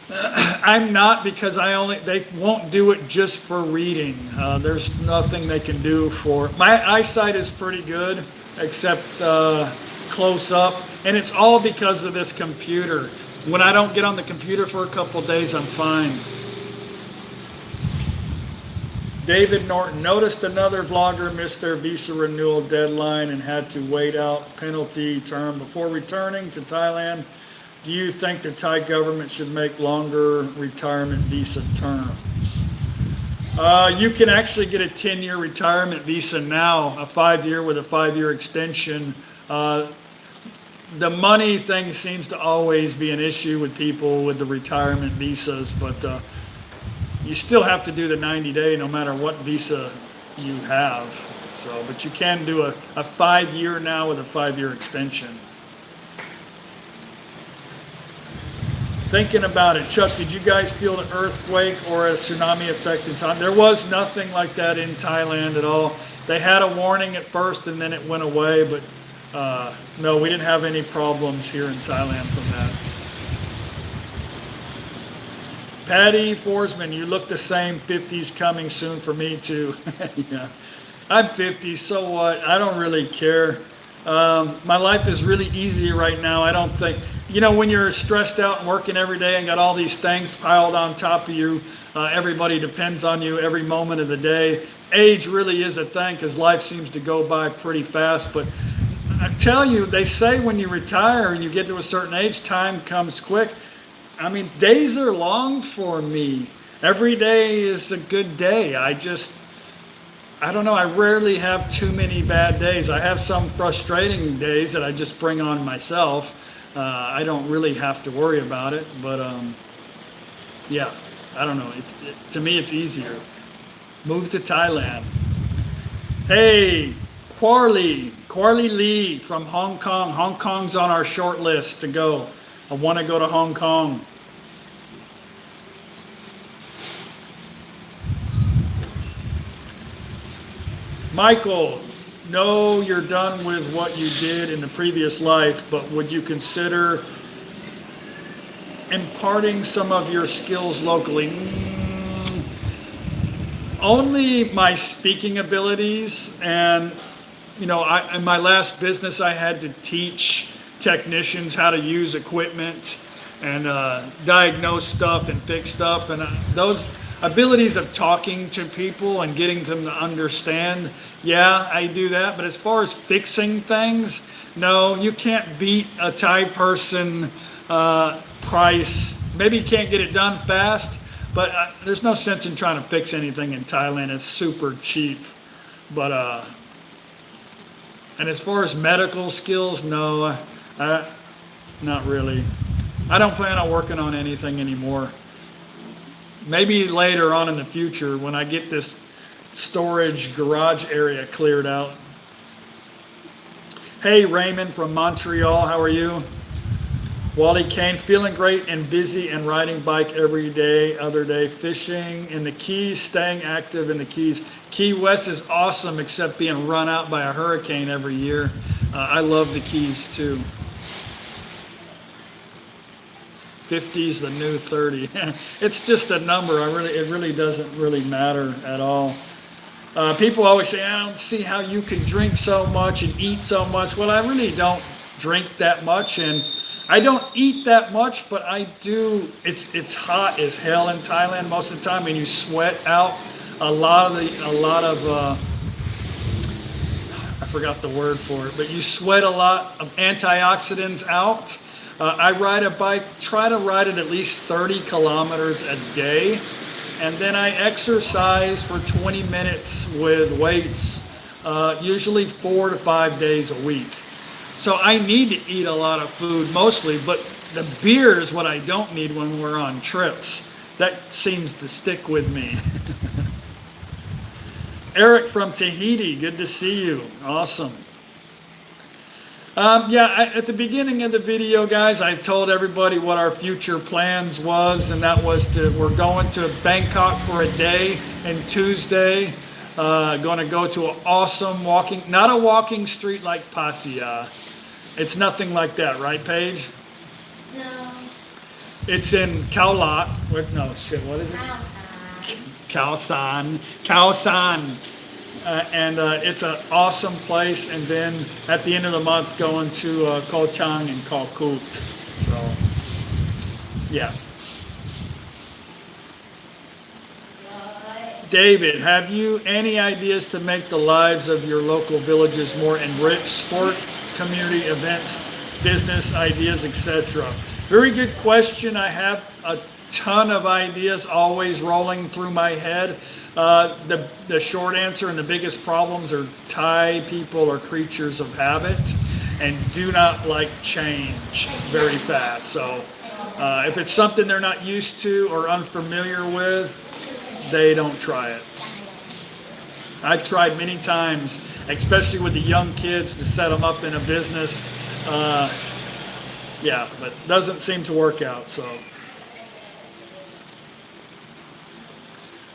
I'm not, because they won't do it just for reading. There's nothing they can do for, my eyesight is pretty good, except close up, and it's all because of this computer. When I don't get on the computer for a couple of days, I'm fine. David Norton, noticed another vlogger missed their visa renewal deadline and had to wait out penalty term before returning to Thailand. Do you think the Thai government should make longer retirement visa terms? You can actually get a 10-year retirement visa now, a 5-year with a 5-year extension. The money thing seems to always be an issue with people with the retirement visas, but you still have to do the 90-day no matter what visa you have. So, but you can do a 5-year now with a 5-year extension. Thinking about it, Chuck, did you guys feel an earthquake or a tsunami effect in Thailand? There was nothing like that in Thailand at all. They had a warning at first and then it went away, but no, we didn't have any problems here in Thailand from that. Patty Forsman, you look the same. 50's coming soon for me too. Yeah, I'm 50, so what? I don't really care. My life is really easy right now. I don't think, when you're stressed out and working every day and got all these things piled on top of you, everybody depends on you every moment of the day. Age really is a thing because life seems to go by pretty fast. But I tell you, they say when you retire and you get to a certain age, time comes quick. I mean, days are long for me. Every day is a good day. I don't know, I rarely have too many bad days. I have some frustrating days that I just bring on myself. I don't really have to worry about it, but yeah, I don't know. To me, it's easier. Move to Thailand. Hey, Quarley Lee from Hong Kong. Hong Kong's on our short list to go. I want to go to Hong Kong. Michael, no, you're done with what you did in the previous life, but would you consider imparting some of your skills locally? Only my speaking abilities, and in my last business I had to teach technicians how to use equipment and diagnose stuff and fix stuff, and those abilities of talking to people and getting them to understand, yeah, I do that. But as far as fixing things, no, you can't beat a Thai person price. Maybe you can't get it done fast, but there's no sense in trying to fix anything in Thailand. It's super cheap. But and as far as medical skills, no, not really. I don't plan on working on anything anymore. Maybe later on in the future when I get this storage garage area cleared out. Hey, Raymond from Montreal, how are you? Wally Kane, feeling great and busy and riding bike every day, other day, fishing in the Keys, staying active in the Keys. Key West is awesome except being run out by a hurricane every year. I love the Keys too. 50 is the new 30. It's just a number. It really doesn't really matter at all. People always say, I don't see how you can drink so much and eat so much. Well, I really don't drink that much, and I don't eat that much, but I do. It's hot as hell in Thailand most of the time, and you sweat out a lot of I forgot the word for it, but you sweat a lot of antioxidants out. I ride a bike, try to ride it at least 30 kilometers a day, and then I exercise for 20 minutes with weights, usually 4 to 5 days a week. So I need to eat a lot of food mostly, but the beer is what I don't need when we're on trips. That seems to stick with me. Eric from Tahiti, good to see you. Awesome. At the beginning of the video, guys, I told everybody what our future plans was, and that was we're going to Bangkok for a day, and Tuesday, going to go to an awesome not a walking street like Pattaya. It's nothing like that, right, Paige? No. It's in Khao Lat. What is it? Khao San. Khao San. And it's an awesome place. And then at the end of the month, going to Koh Tang and Koh Koot. So, yeah. David, have you any ideas to make the lives of your local villages more enriched? Sport, community events, business ideas, etc. Very good question. I have a ton of ideas always rolling through my head. The short answer and the biggest problems are Thai people are creatures of habit and do not like change very fast. So if it's something they're not used to or unfamiliar with, they don't try it. I've tried many times, especially with the young kids, to set them up in a business. But doesn't seem to work out. So,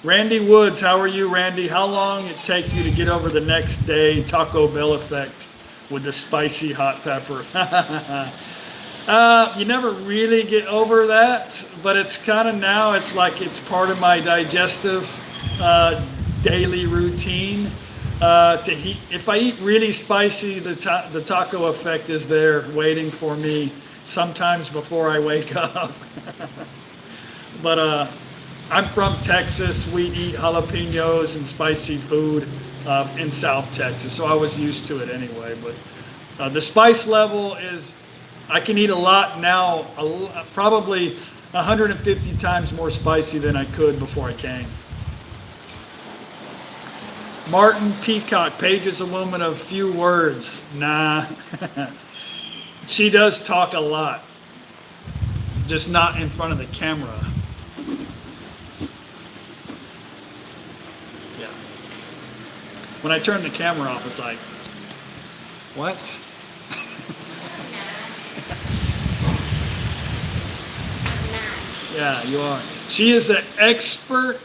Randy Woods, how are you, Randy? How long it take you to get over the next day Taco Bell effect with the spicy hot pepper? You never really get over that, but it's kind of now, it's like it's part of my digestive daily routine. If I eat really spicy, the taco effect is there waiting for me sometimes before I wake up. But I'm from Texas. We eat jalapenos and spicy food in South Texas, so I was used to it anyway. But the spice level is, I can eat a lot now, probably 150 times more spicy than I could before I came. Martin Peacock, Paige is a woman of few words. Nah. She does talk a lot, just not in front of the camera. Yeah. When I turn the camera off, it's like, what? Yeah, you are. She is an expert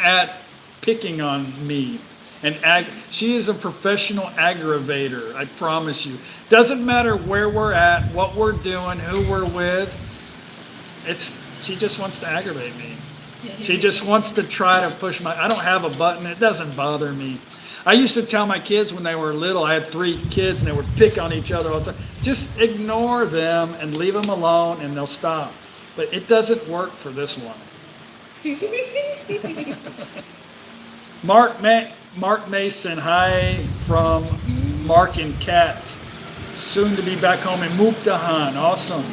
at picking on me. She is a professional aggravator, I promise you. Doesn't matter where we're at, what we're doing, who we're with. She just wants to aggravate me. She just wants to try to push I don't have a button. It doesn't bother me. I used to tell my kids when they were little, I had 3 kids and they would pick on each other all the time. Just ignore them and leave them alone and they'll stop. But it doesn't work for this one. Mark Mason, hi from Mark and Kat. Soon to be back home in Mukdahan. Awesome.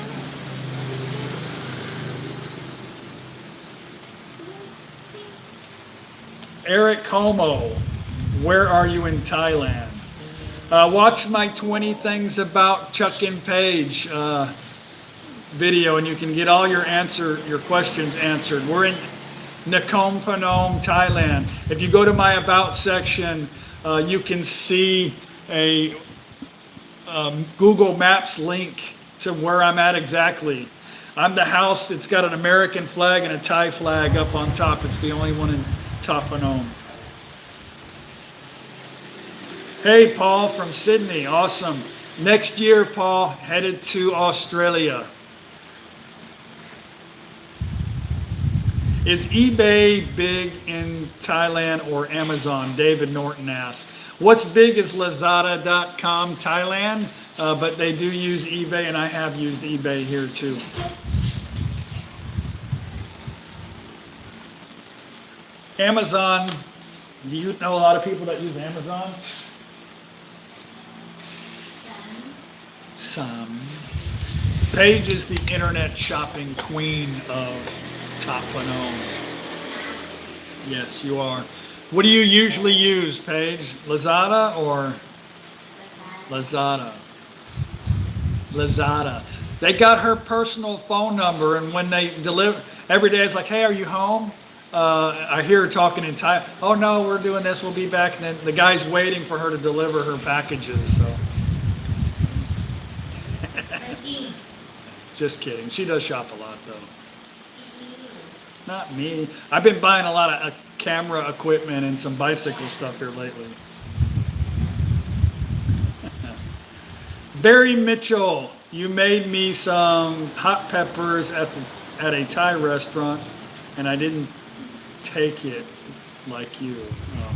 Eric Como, where are you in Thailand? Watch my 20 things about Chuck and Paige video and you can get all your questions answered. We're in Nakhon Phanom, Thailand. If you go to my About section, you can see a Google Maps link to where I'm at exactly. I'm the house that's got an American flag and a Thai flag up on top. It's the only one in Thai Phanom. Hey, Paul from Sydney. Awesome. Next year, Paul, headed to Australia. Is eBay big in Thailand or Amazon? David Norton asks. What's big is Lazada.com Thailand, but they do use eBay, and I have used eBay here too. Amazon, do you know a lot of people that use Amazon? Some. Paige is the internet shopping queen of Thai Phanom. Yes, you are. What do you usually use, Paige? Lazada or? Lazada. Lazada. They got her personal phone number, and when they deliver, every day it's like, hey, are you home? I hear her talking in Thai. Oh no, we're doing this, we'll be back. And then the guy's waiting for her to deliver her packages, so. Just kidding. She does shop a lot, though. Not me. I've been buying a lot of camera equipment and some bicycle stuff here lately. Barry Mitchell, you made me some hot peppers at a Thai restaurant, and I didn't take it like you. Oh.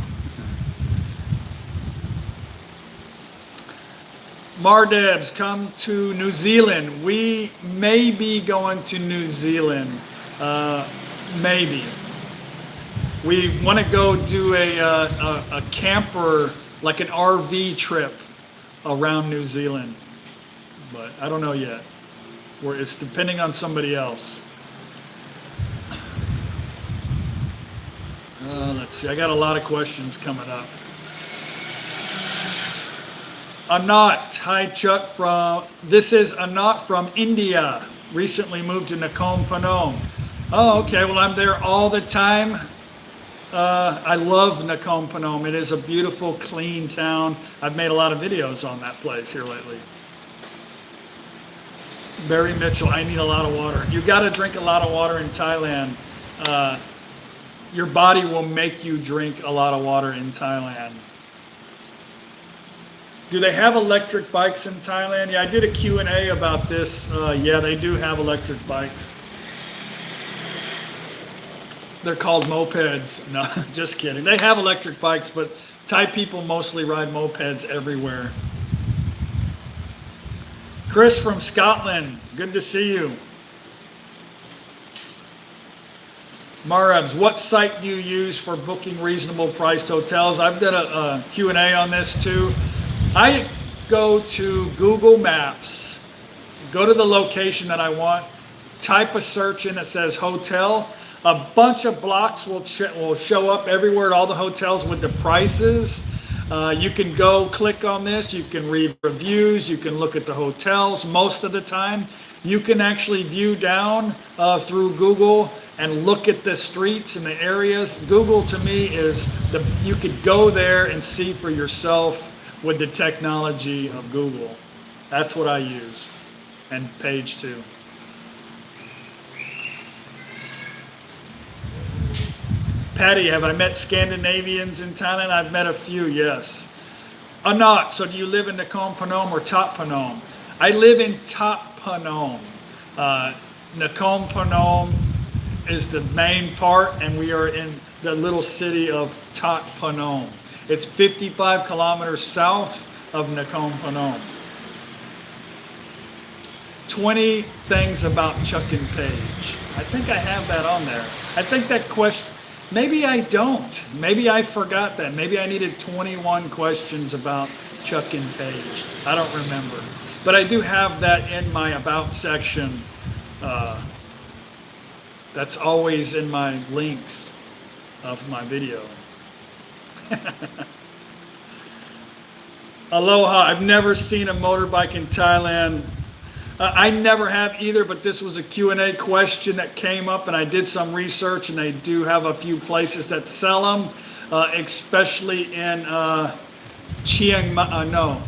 Mardebs, come to New Zealand. We may be going to New Zealand. Maybe. We want to go do a camper, like an RV trip around New Zealand. But I don't know yet. It's depending on somebody else. Let's see. I got a lot of questions coming up. Anat, hi Chuck this is Anat from India. Recently moved to Nakhon Phanom. Oh, okay. Well, I'm there all the time. I love Nakhon Phanom. It is a beautiful, clean town. I've made a lot of videos on that place here lately. Barry Mitchell, I need a lot of water. You got to drink a lot of water in Thailand. Your body will make you drink a lot of water in Thailand. Do they have electric bikes in Thailand? Yeah, I did a Q&A about this. Yeah, they do have electric bikes. They're called mopeds. No, just kidding. They have electric bikes, but Thai people mostly ride mopeds everywhere. Chris from Scotland, good to see you. Marabs, what site do you use for booking reasonable priced hotels? I've done a Q&A on this too. I go to Google Maps, go to the location that I want type a search in that says hotel, a bunch of blocks will show up everywhere at all the hotels with the prices. You can go click on this, you can read reviews, you can look at the hotels. Most of the time, you can actually view down through Google and look at the streets and the areas. Google to me is, you could go there and see for yourself with the technology of Google. That's what I use. And page 2. Patty, have I met Scandinavians in Thailand? I've met a few, yes. Anat, so do you live in Nakhon Phanom or Thap Phanom? I live in Thap Phanom. Nakhon Phanom is the main part, and we are in the little city of Thap Phanom. It's 55 kilometers south of Nakhon Phanom. 20 things about Chuck and Paige. I think I have that on there. I think that question, maybe I don't. Maybe I forgot that. Maybe I needed 21 questions about Chuck and Paige. I don't remember. But I do have that in my About section. That's always in my links of my video. Aloha, I've never seen a motorbike in Thailand. I never have either, but this was a Q&A question that came up, and I did some research, and they do have a few places that sell them, especially in Chiang Mai,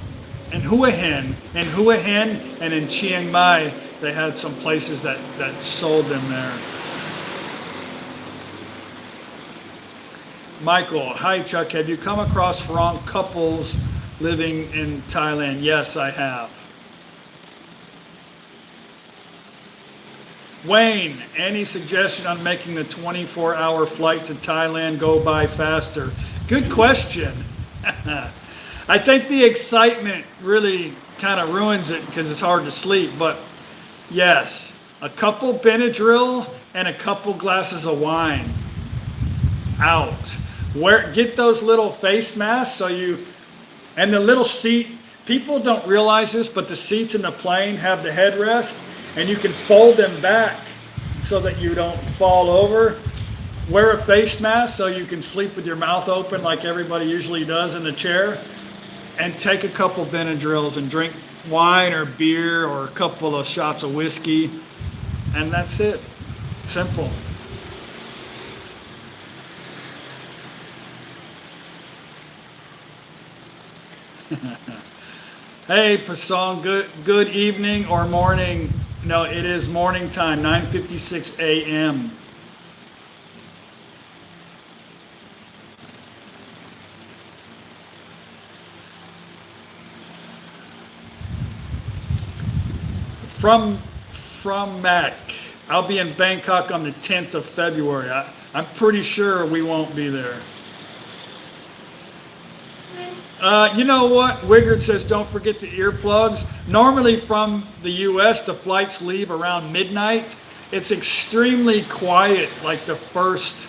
in Hua Hin. In Hua Hin and in Chiang Mai, they had some places that sold them there. Michael, hi Chuck, have you come across Farang couples living in Thailand? Yes, I have. Wayne, any suggestion on making the 24-hour flight to Thailand go by faster? Good question. I think the excitement really kind of ruins it because it's hard to sleep, but yes, a couple Benadryl and a couple glasses of wine. Out. Get those little face masks and the little seat, people don't realize this, but the seats in the plane have the headrest, and you can fold them back so that you don't fall over. Wear a face mask so you can sleep with your mouth open like everybody usually does in the chair. And take a couple Benadryls and drink wine or beer or a couple of shots of whiskey. And that's it. Simple. Hey, Pasong, good evening or morning. No, it is morning time, 9:56 a.m. From Mac, I'll be in Bangkok on the 10th of February. I'm pretty sure we won't be there. You know what? Wigard says don't forget the earplugs. Normally from the U.S., the flights leave around midnight. It's extremely quiet, like the first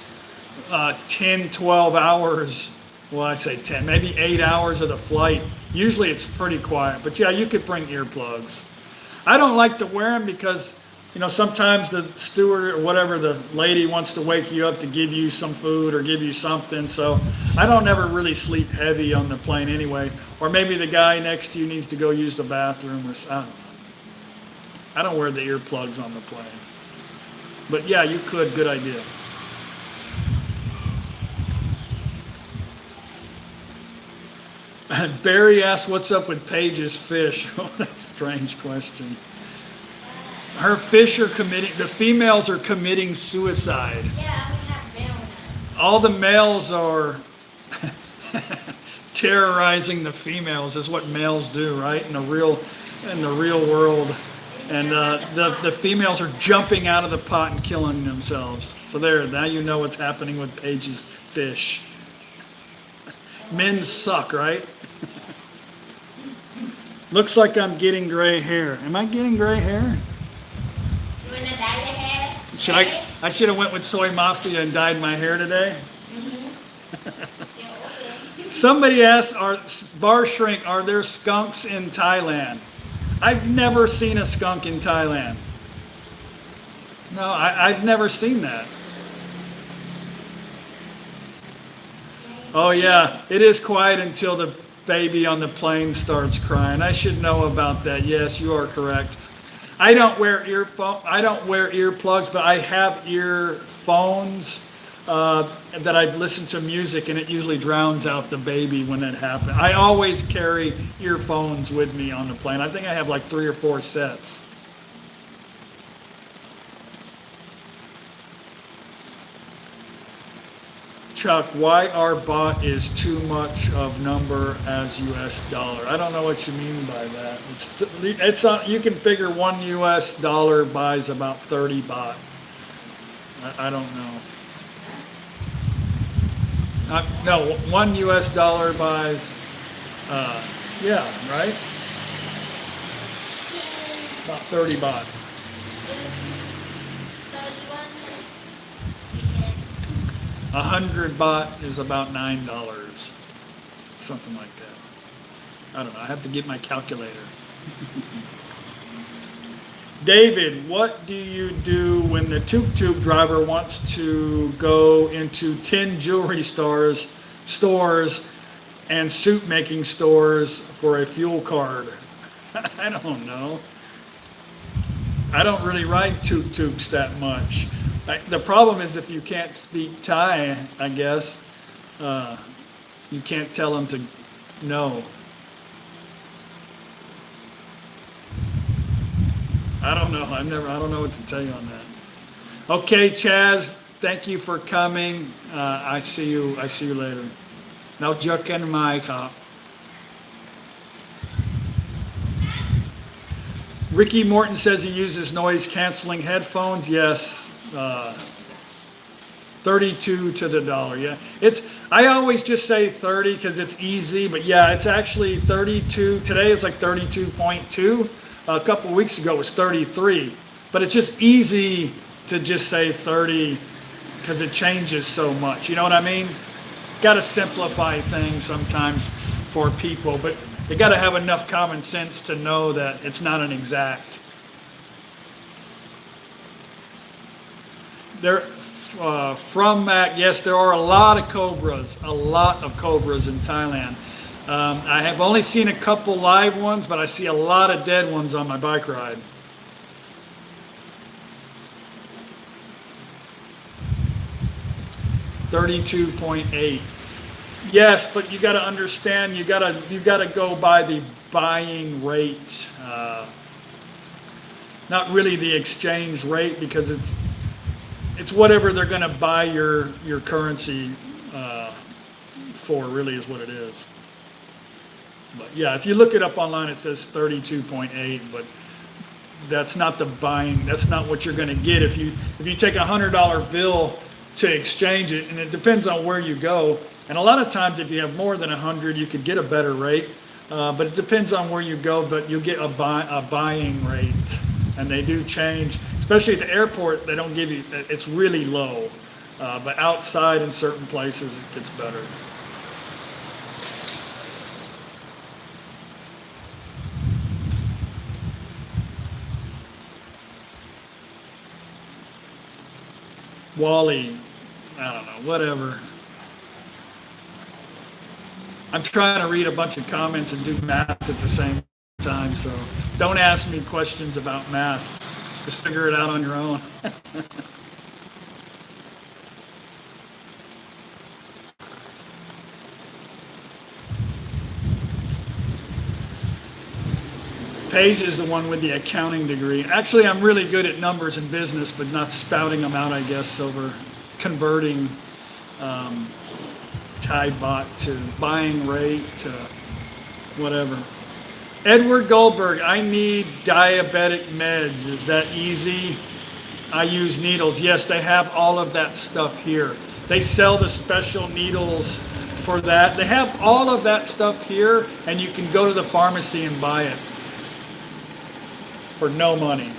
10, 12 hours. Well, I say 10, maybe 8 hours of the flight. Usually it's pretty quiet. But yeah, you could bring earplugs. I don't like to wear them because, sometimes the steward or whatever, the lady wants to wake you up to give you some food or give you something. So I don't ever really sleep heavy on the plane anyway. Or maybe the guy next to you needs to go use the bathroom or something. I don't wear the earplugs on the plane. But yeah, you could. Good idea. Barry asks, what's up with Paige's fish? Oh, that's a strange question. Her fish are the females are committing suicide. Yeah, we have males. All the males are terrorizing the females, is what males do, right? In the real world. And the females are jumping out of the pot and killing themselves. So now you know what's happening with Paige's fish. Men suck, right? Looks like I'm getting gray hair. Am I getting gray hair? You want to dye your hair? I should have went with Soy Mafia and dyed my hair today. Mm-hmm. Somebody asked, Bar Shrink, are there skunks in Thailand? I've never seen a skunk in Thailand. No, I've never seen that. Oh yeah, it is quiet until the baby on the plane starts crying. I should know about that. Yes, you are correct. I don't wear earplugs, but I have earphones that I listen to music, and it usually drowns out the baby when it happens. I always carry earphones with me on the plane. I think I have like 3 or 4 sets. Chuck, why our bot is too much of number as US dollar? I don't know what you mean by that. You can figure one US dollar buys about 30 bot. I don't know. No, one US dollar buys, yeah, right? About 30 bot. 100 baht is about $9, something like that. I don't know. I have to get my calculator. David, what do you do when the tuk-tuk driver wants to go into 10 jewelry stores and suit making stores for a fuel card? I don't know. I don't really ride tuk-tuks that much. The problem is if you can't speak Thai, I guess, you can't tell them to no. I don't know. I don't know what to tell you on that. Okay, Chaz, thank you for coming. I see you later. Now, Juck and Mike. Ricky Morton says he uses noise canceling headphones. Yes. 32 to the dollar. Yeah, I always just say 30 because it's easy, but yeah, it's actually 32. Today is like 32.2. A couple weeks ago it was 33, but it's just easy to just say 30 because it changes so much. You know what I mean? Got to simplify things sometimes for people, but they got to have enough common sense to know that it's not an exact. From Mac, yes, there are a lot of cobras in Thailand. I have only seen a couple live ones, but I see a lot of dead ones on my bike ride. $32.8. Yes, but you got to understand, you got to go by the buying rate, not really the exchange rate, because it's whatever they're going to buy your currency for, really is what it is. But yeah, if you look it up online, it says 32.8, but that's not the buying. That's not what you're going to get if you take a $100 bill to exchange it, and it depends on where you go. And a lot of times, if you have more than 100, you could get a better rate. But it depends on where you go. But you'll get a buying rate, and they do change. Especially at the airport, they don't give you. It's really low, but outside in certain places, it gets better. Wally, I don't know, whatever. I'm trying to read a bunch of comments and do math at the same time, so don't ask me questions about math. Just figure it out on your own. Paige is the one with the accounting degree. Actually, I'm really good at numbers in business, but not spouting them out, I guess, over converting Thai baht to buying rate to whatever. Edward Goldberg, I need diabetic meds. Is that easy? I use needles. Yes, they have all of that stuff here. They sell the special needles for that. They have all of that stuff here, and you can go to the pharmacy and buy it for no money.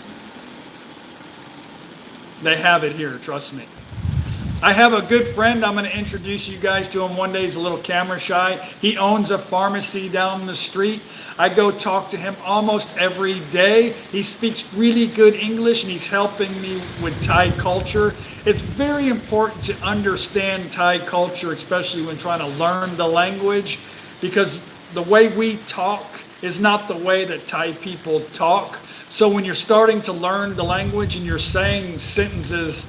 They have it here, trust me. I have a good friend. I'm going to introduce you guys to him one day. He's a little camera shy. He owns a pharmacy down the street. I go talk to him almost every day. He speaks really good English and he's helping me with Thai culture. It's very important to understand Thai culture, especially when trying to learn the language, because the way we talk is not the way that Thai people talk. So when you're starting to learn the language and you're saying sentences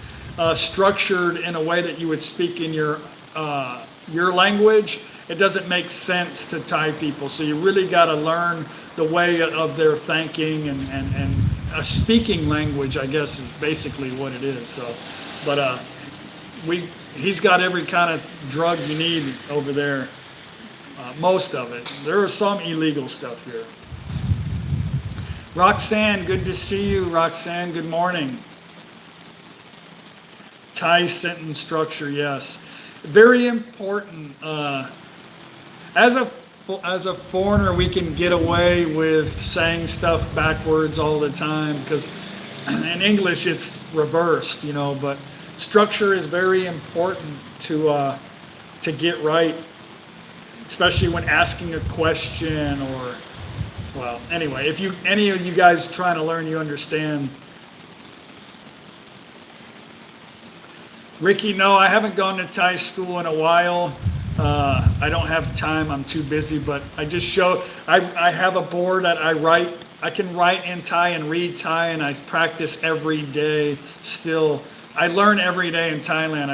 structured in a way that you would speak in your language, it doesn't make sense to Thai people. So you really got to learn the way of their thinking and a speaking language, I guess, is basically what it is. So, but he's got every kind of drug you need over there. Most of it. There is some illegal stuff here. Roxanne, good to see you. Roxanne, good morning. Thai sentence structure, yes. Very important. As a foreigner, we can get away with saying stuff backwards all the time because in English it's reversed, but structure is very important to get right, especially when asking a question or, well, anyway, if any of you guys trying to learn, you understand. Ricky, no, I haven't gone to Thai school in a while. I don't have time, I'm too busy, but I just show, I have a board that I can write in Thai and read Thai, and I practice every day still. I learn every day in Thailand.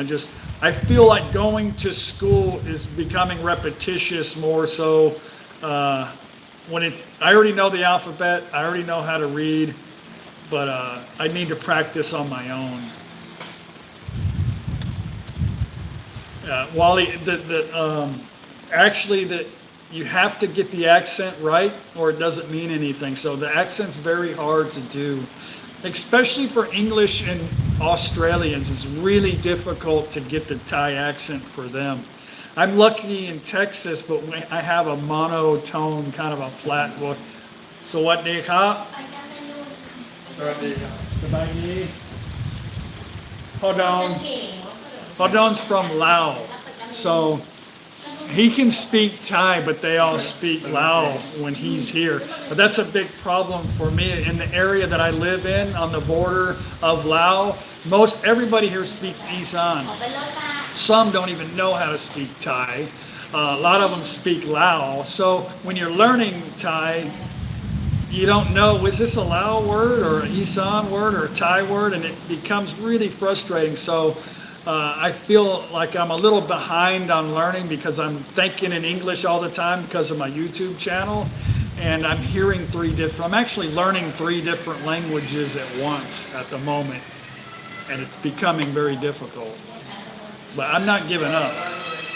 I feel like going to school is becoming repetitious more so. I already know the alphabet, I already know how to read, but I need to practice on my own. Wally, actually, you have to get the accent right or it doesn't mean anything. So the accent's very hard to do, especially for English and Australians. It's really difficult to get the Thai accent for them. I'm lucky in Texas, but I have a monotone, kind of a flat voice. So what do you have? Hold on. Hodon's from Laos, so he can speak Thai, but they all speak Lao when he's here. But that's a big problem for me. In the area that I live in, on the border of Laos, everybody here speaks Isan. Some don't even know how to speak Thai. A lot of them speak Lao. So when you're learning Thai, you don't know, was this a Lao word or an Isan word or a Thai word? And it becomes really frustrating. So I feel like I'm a little behind on learning because I'm thinking in English all the time because of my YouTube channel, and I'm actually learning 3 different languages at once at the moment, and it's becoming very difficult. But I'm not giving up.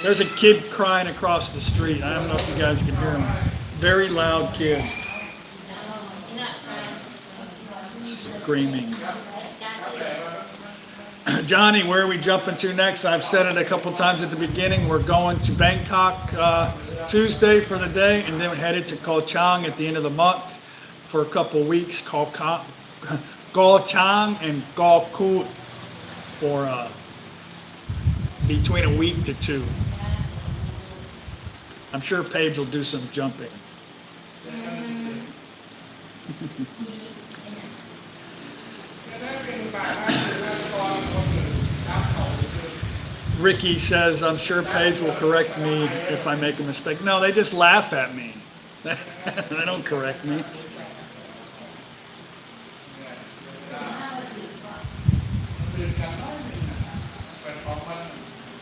There's a kid crying across the street. I don't know if you guys can hear him. Very loud kid. Screaming. Johnny, where are we jumping to next? I've said it a couple times at the beginning. We're going to Bangkok Tuesday for the day, and then we're headed to Koh Chang at the end of the month for a couple weeks. Koh Chang and Koh Koot for between a week to 2. I'm sure Paige will do some jumping. Ricky says, I'm sure Paige will correct me if I make a mistake. No, they just laugh at me. They don't correct me.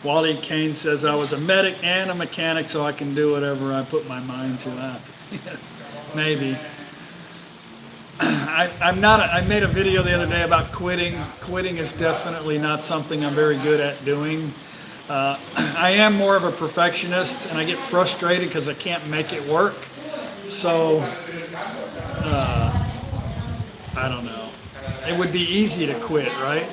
Wally Kane says, I was a medic and a mechanic, so I can do whatever I put my mind to. That. Maybe. I made a video the other day about quitting. Quitting is definitely not something I'm very good at doing. I am more of a perfectionist, and I get frustrated because I can't make it work. So, I don't know. It would be easy to quit, right?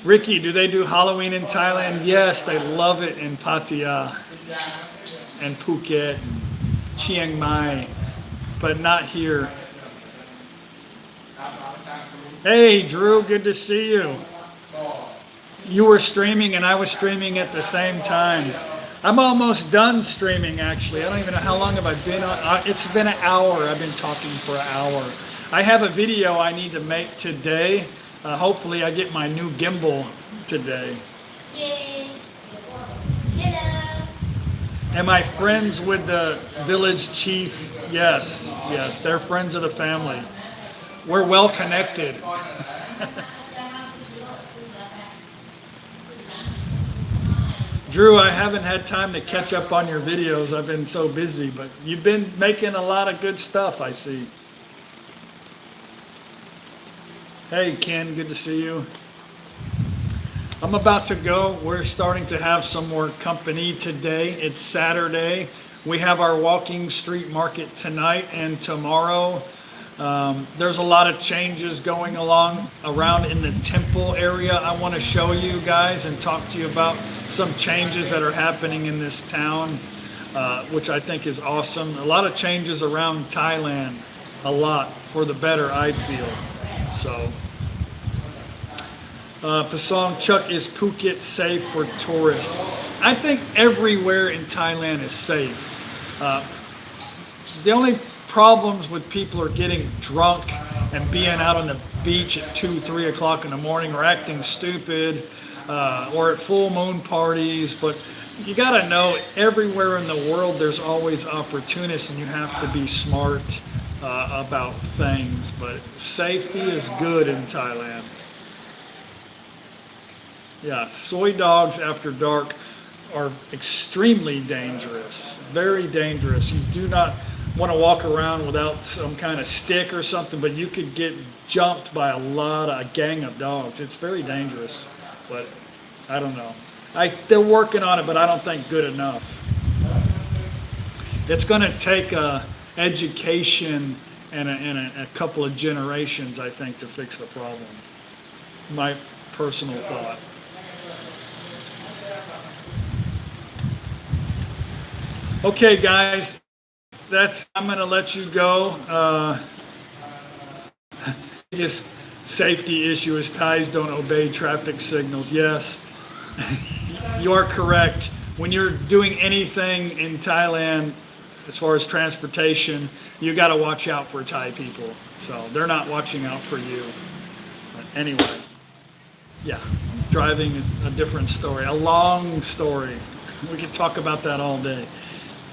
Ricky, do they do Halloween in Thailand? Yes, they love it in Pattaya and Phuket and Chiang Mai, but not here. Hey, Drew, good to see you. You were streaming and I was streaming at the same time. I'm almost done streaming actually. I don't even know how long have I been on. It's been an hour. I've been talking for an hour. I have a video I need to make today. Hopefully I get my new gimbal today. Yay. Hello. Am I friends with the village chief? Yes, yes. They're friends of the family. We're well connected. Drew, I haven't had time to catch up on your videos. I've been so busy, but you've been making a lot of good stuff, I see. Hey, Ken, good to see you. I'm about to go. We're starting to have some more company today. It's Saturday. We have our walking street market tonight and tomorrow. There's a lot of changes going along around in the Temple area. I want to show you guys and talk to you about some changes that are happening in this town, which I think is awesome. A lot of changes around Thailand, a lot for the better, I feel. So, Pasong Chuck, is Phuket safe for tourists? I think everywhere in Thailand is safe. The only problems with people are getting drunk and being out on the beach at 2, 3 o'clock in the morning or acting stupid or at full moon parties. But you got to know everywhere in the world there's always opportunists and you have to be smart about things. But safety is good in Thailand. Yeah, soy dogs after dark are extremely dangerous, very dangerous. You do not want to walk around without some kind of stick or something, but you could get jumped by a gang of dogs. It's very dangerous, but I don't know. They're working on it, but I don't think good enough. It's going to take education and a couple of generations, I think, to fix the problem. My personal thought. Okay, guys. I'm going to let you go. Biggest safety issue is Thais don't obey traffic signals. Yes, you are correct. When you're doing anything in Thailand, as far as transportation, you got to watch out for Thai people. So they're not watching out for you. But anyway, yeah, driving is a different story, a long story. We could talk about that all day.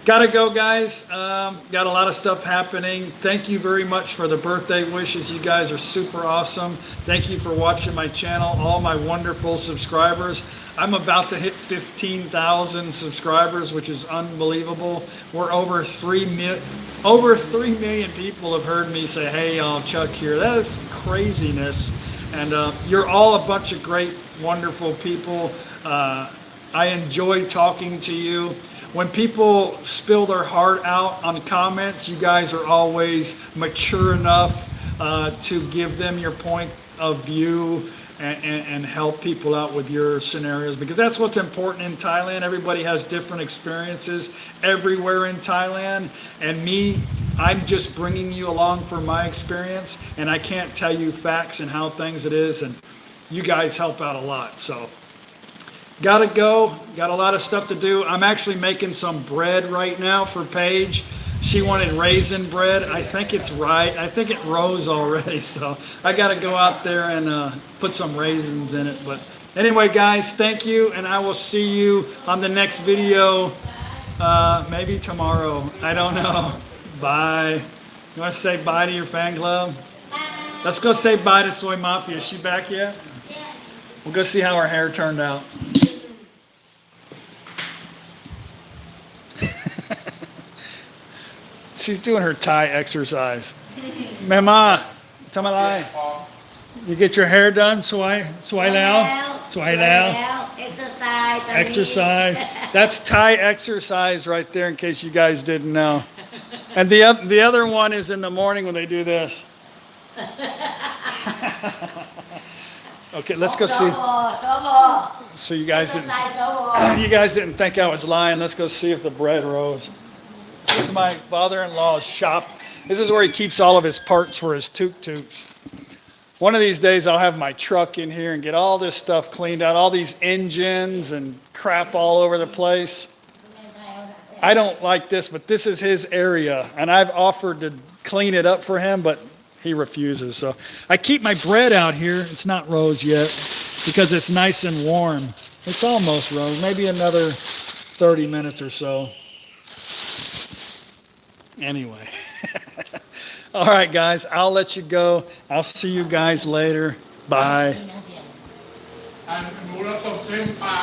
Gotta go, guys. Got a lot of stuff happening. Thank you very much for the birthday wishes. You guys are super awesome. Thank you for watching my channel, all my wonderful subscribers. I'm about to hit 15,000 subscribers, which is unbelievable. We're over 3 million people have heard me say, hey, y'all, Chuck here. That is craziness. And you're all a bunch of great, wonderful people. I enjoy talking to you. When people spill their heart out on comments, you guys are always mature enough to give them your point of view and help people out with your scenarios, because that's what's important in Thailand. Everybody has different experiences everywhere in Thailand, and I'm just bringing you along for my experience, and I can't tell you facts and how things it is, and you guys help out a lot. So gotta go. Got a lot of stuff to do. I'm actually making some bread right now for Paige. She wanted raisin bread. I think it's right. I think it rose already. So I gotta go out there and put some raisins in it. But anyway, guys, thank you. And I will see you on the next video. Maybe tomorrow. I don't know. Bye. You want to say bye to your fan club? Bye. Let's go say bye to Soy Mafia. Is she back yet? Yeah. We'll go see how her hair turned out. She's doing her Thai exercise. Mama, tamalai. You get your hair done, Swai Lao? Swai Lao. Exercise. Exercise. That's Thai exercise right there, in case you guys didn't know. And the other one is in the morning when they do this. Okay, let's go see. So you guys didn't think I was lying. Let's go see if the bread rose. This is my father-in-law's shop. This is where he keeps all of his parts for his tuk-tuks. One of these days I'll have my truck in here and get all this stuff cleaned out, all these engines and crap all over the place. I don't like this, but this is his area, and I've offered to clean it up for him, but he refuses. So I keep my bread out here. It's not rose yet because it's nice and warm. It's almost rose, maybe another 30 minutes or so. Anyway. All right, guys, I'll let you go. I'll see you guys later. Bye. หนูเราตกเส้นปลา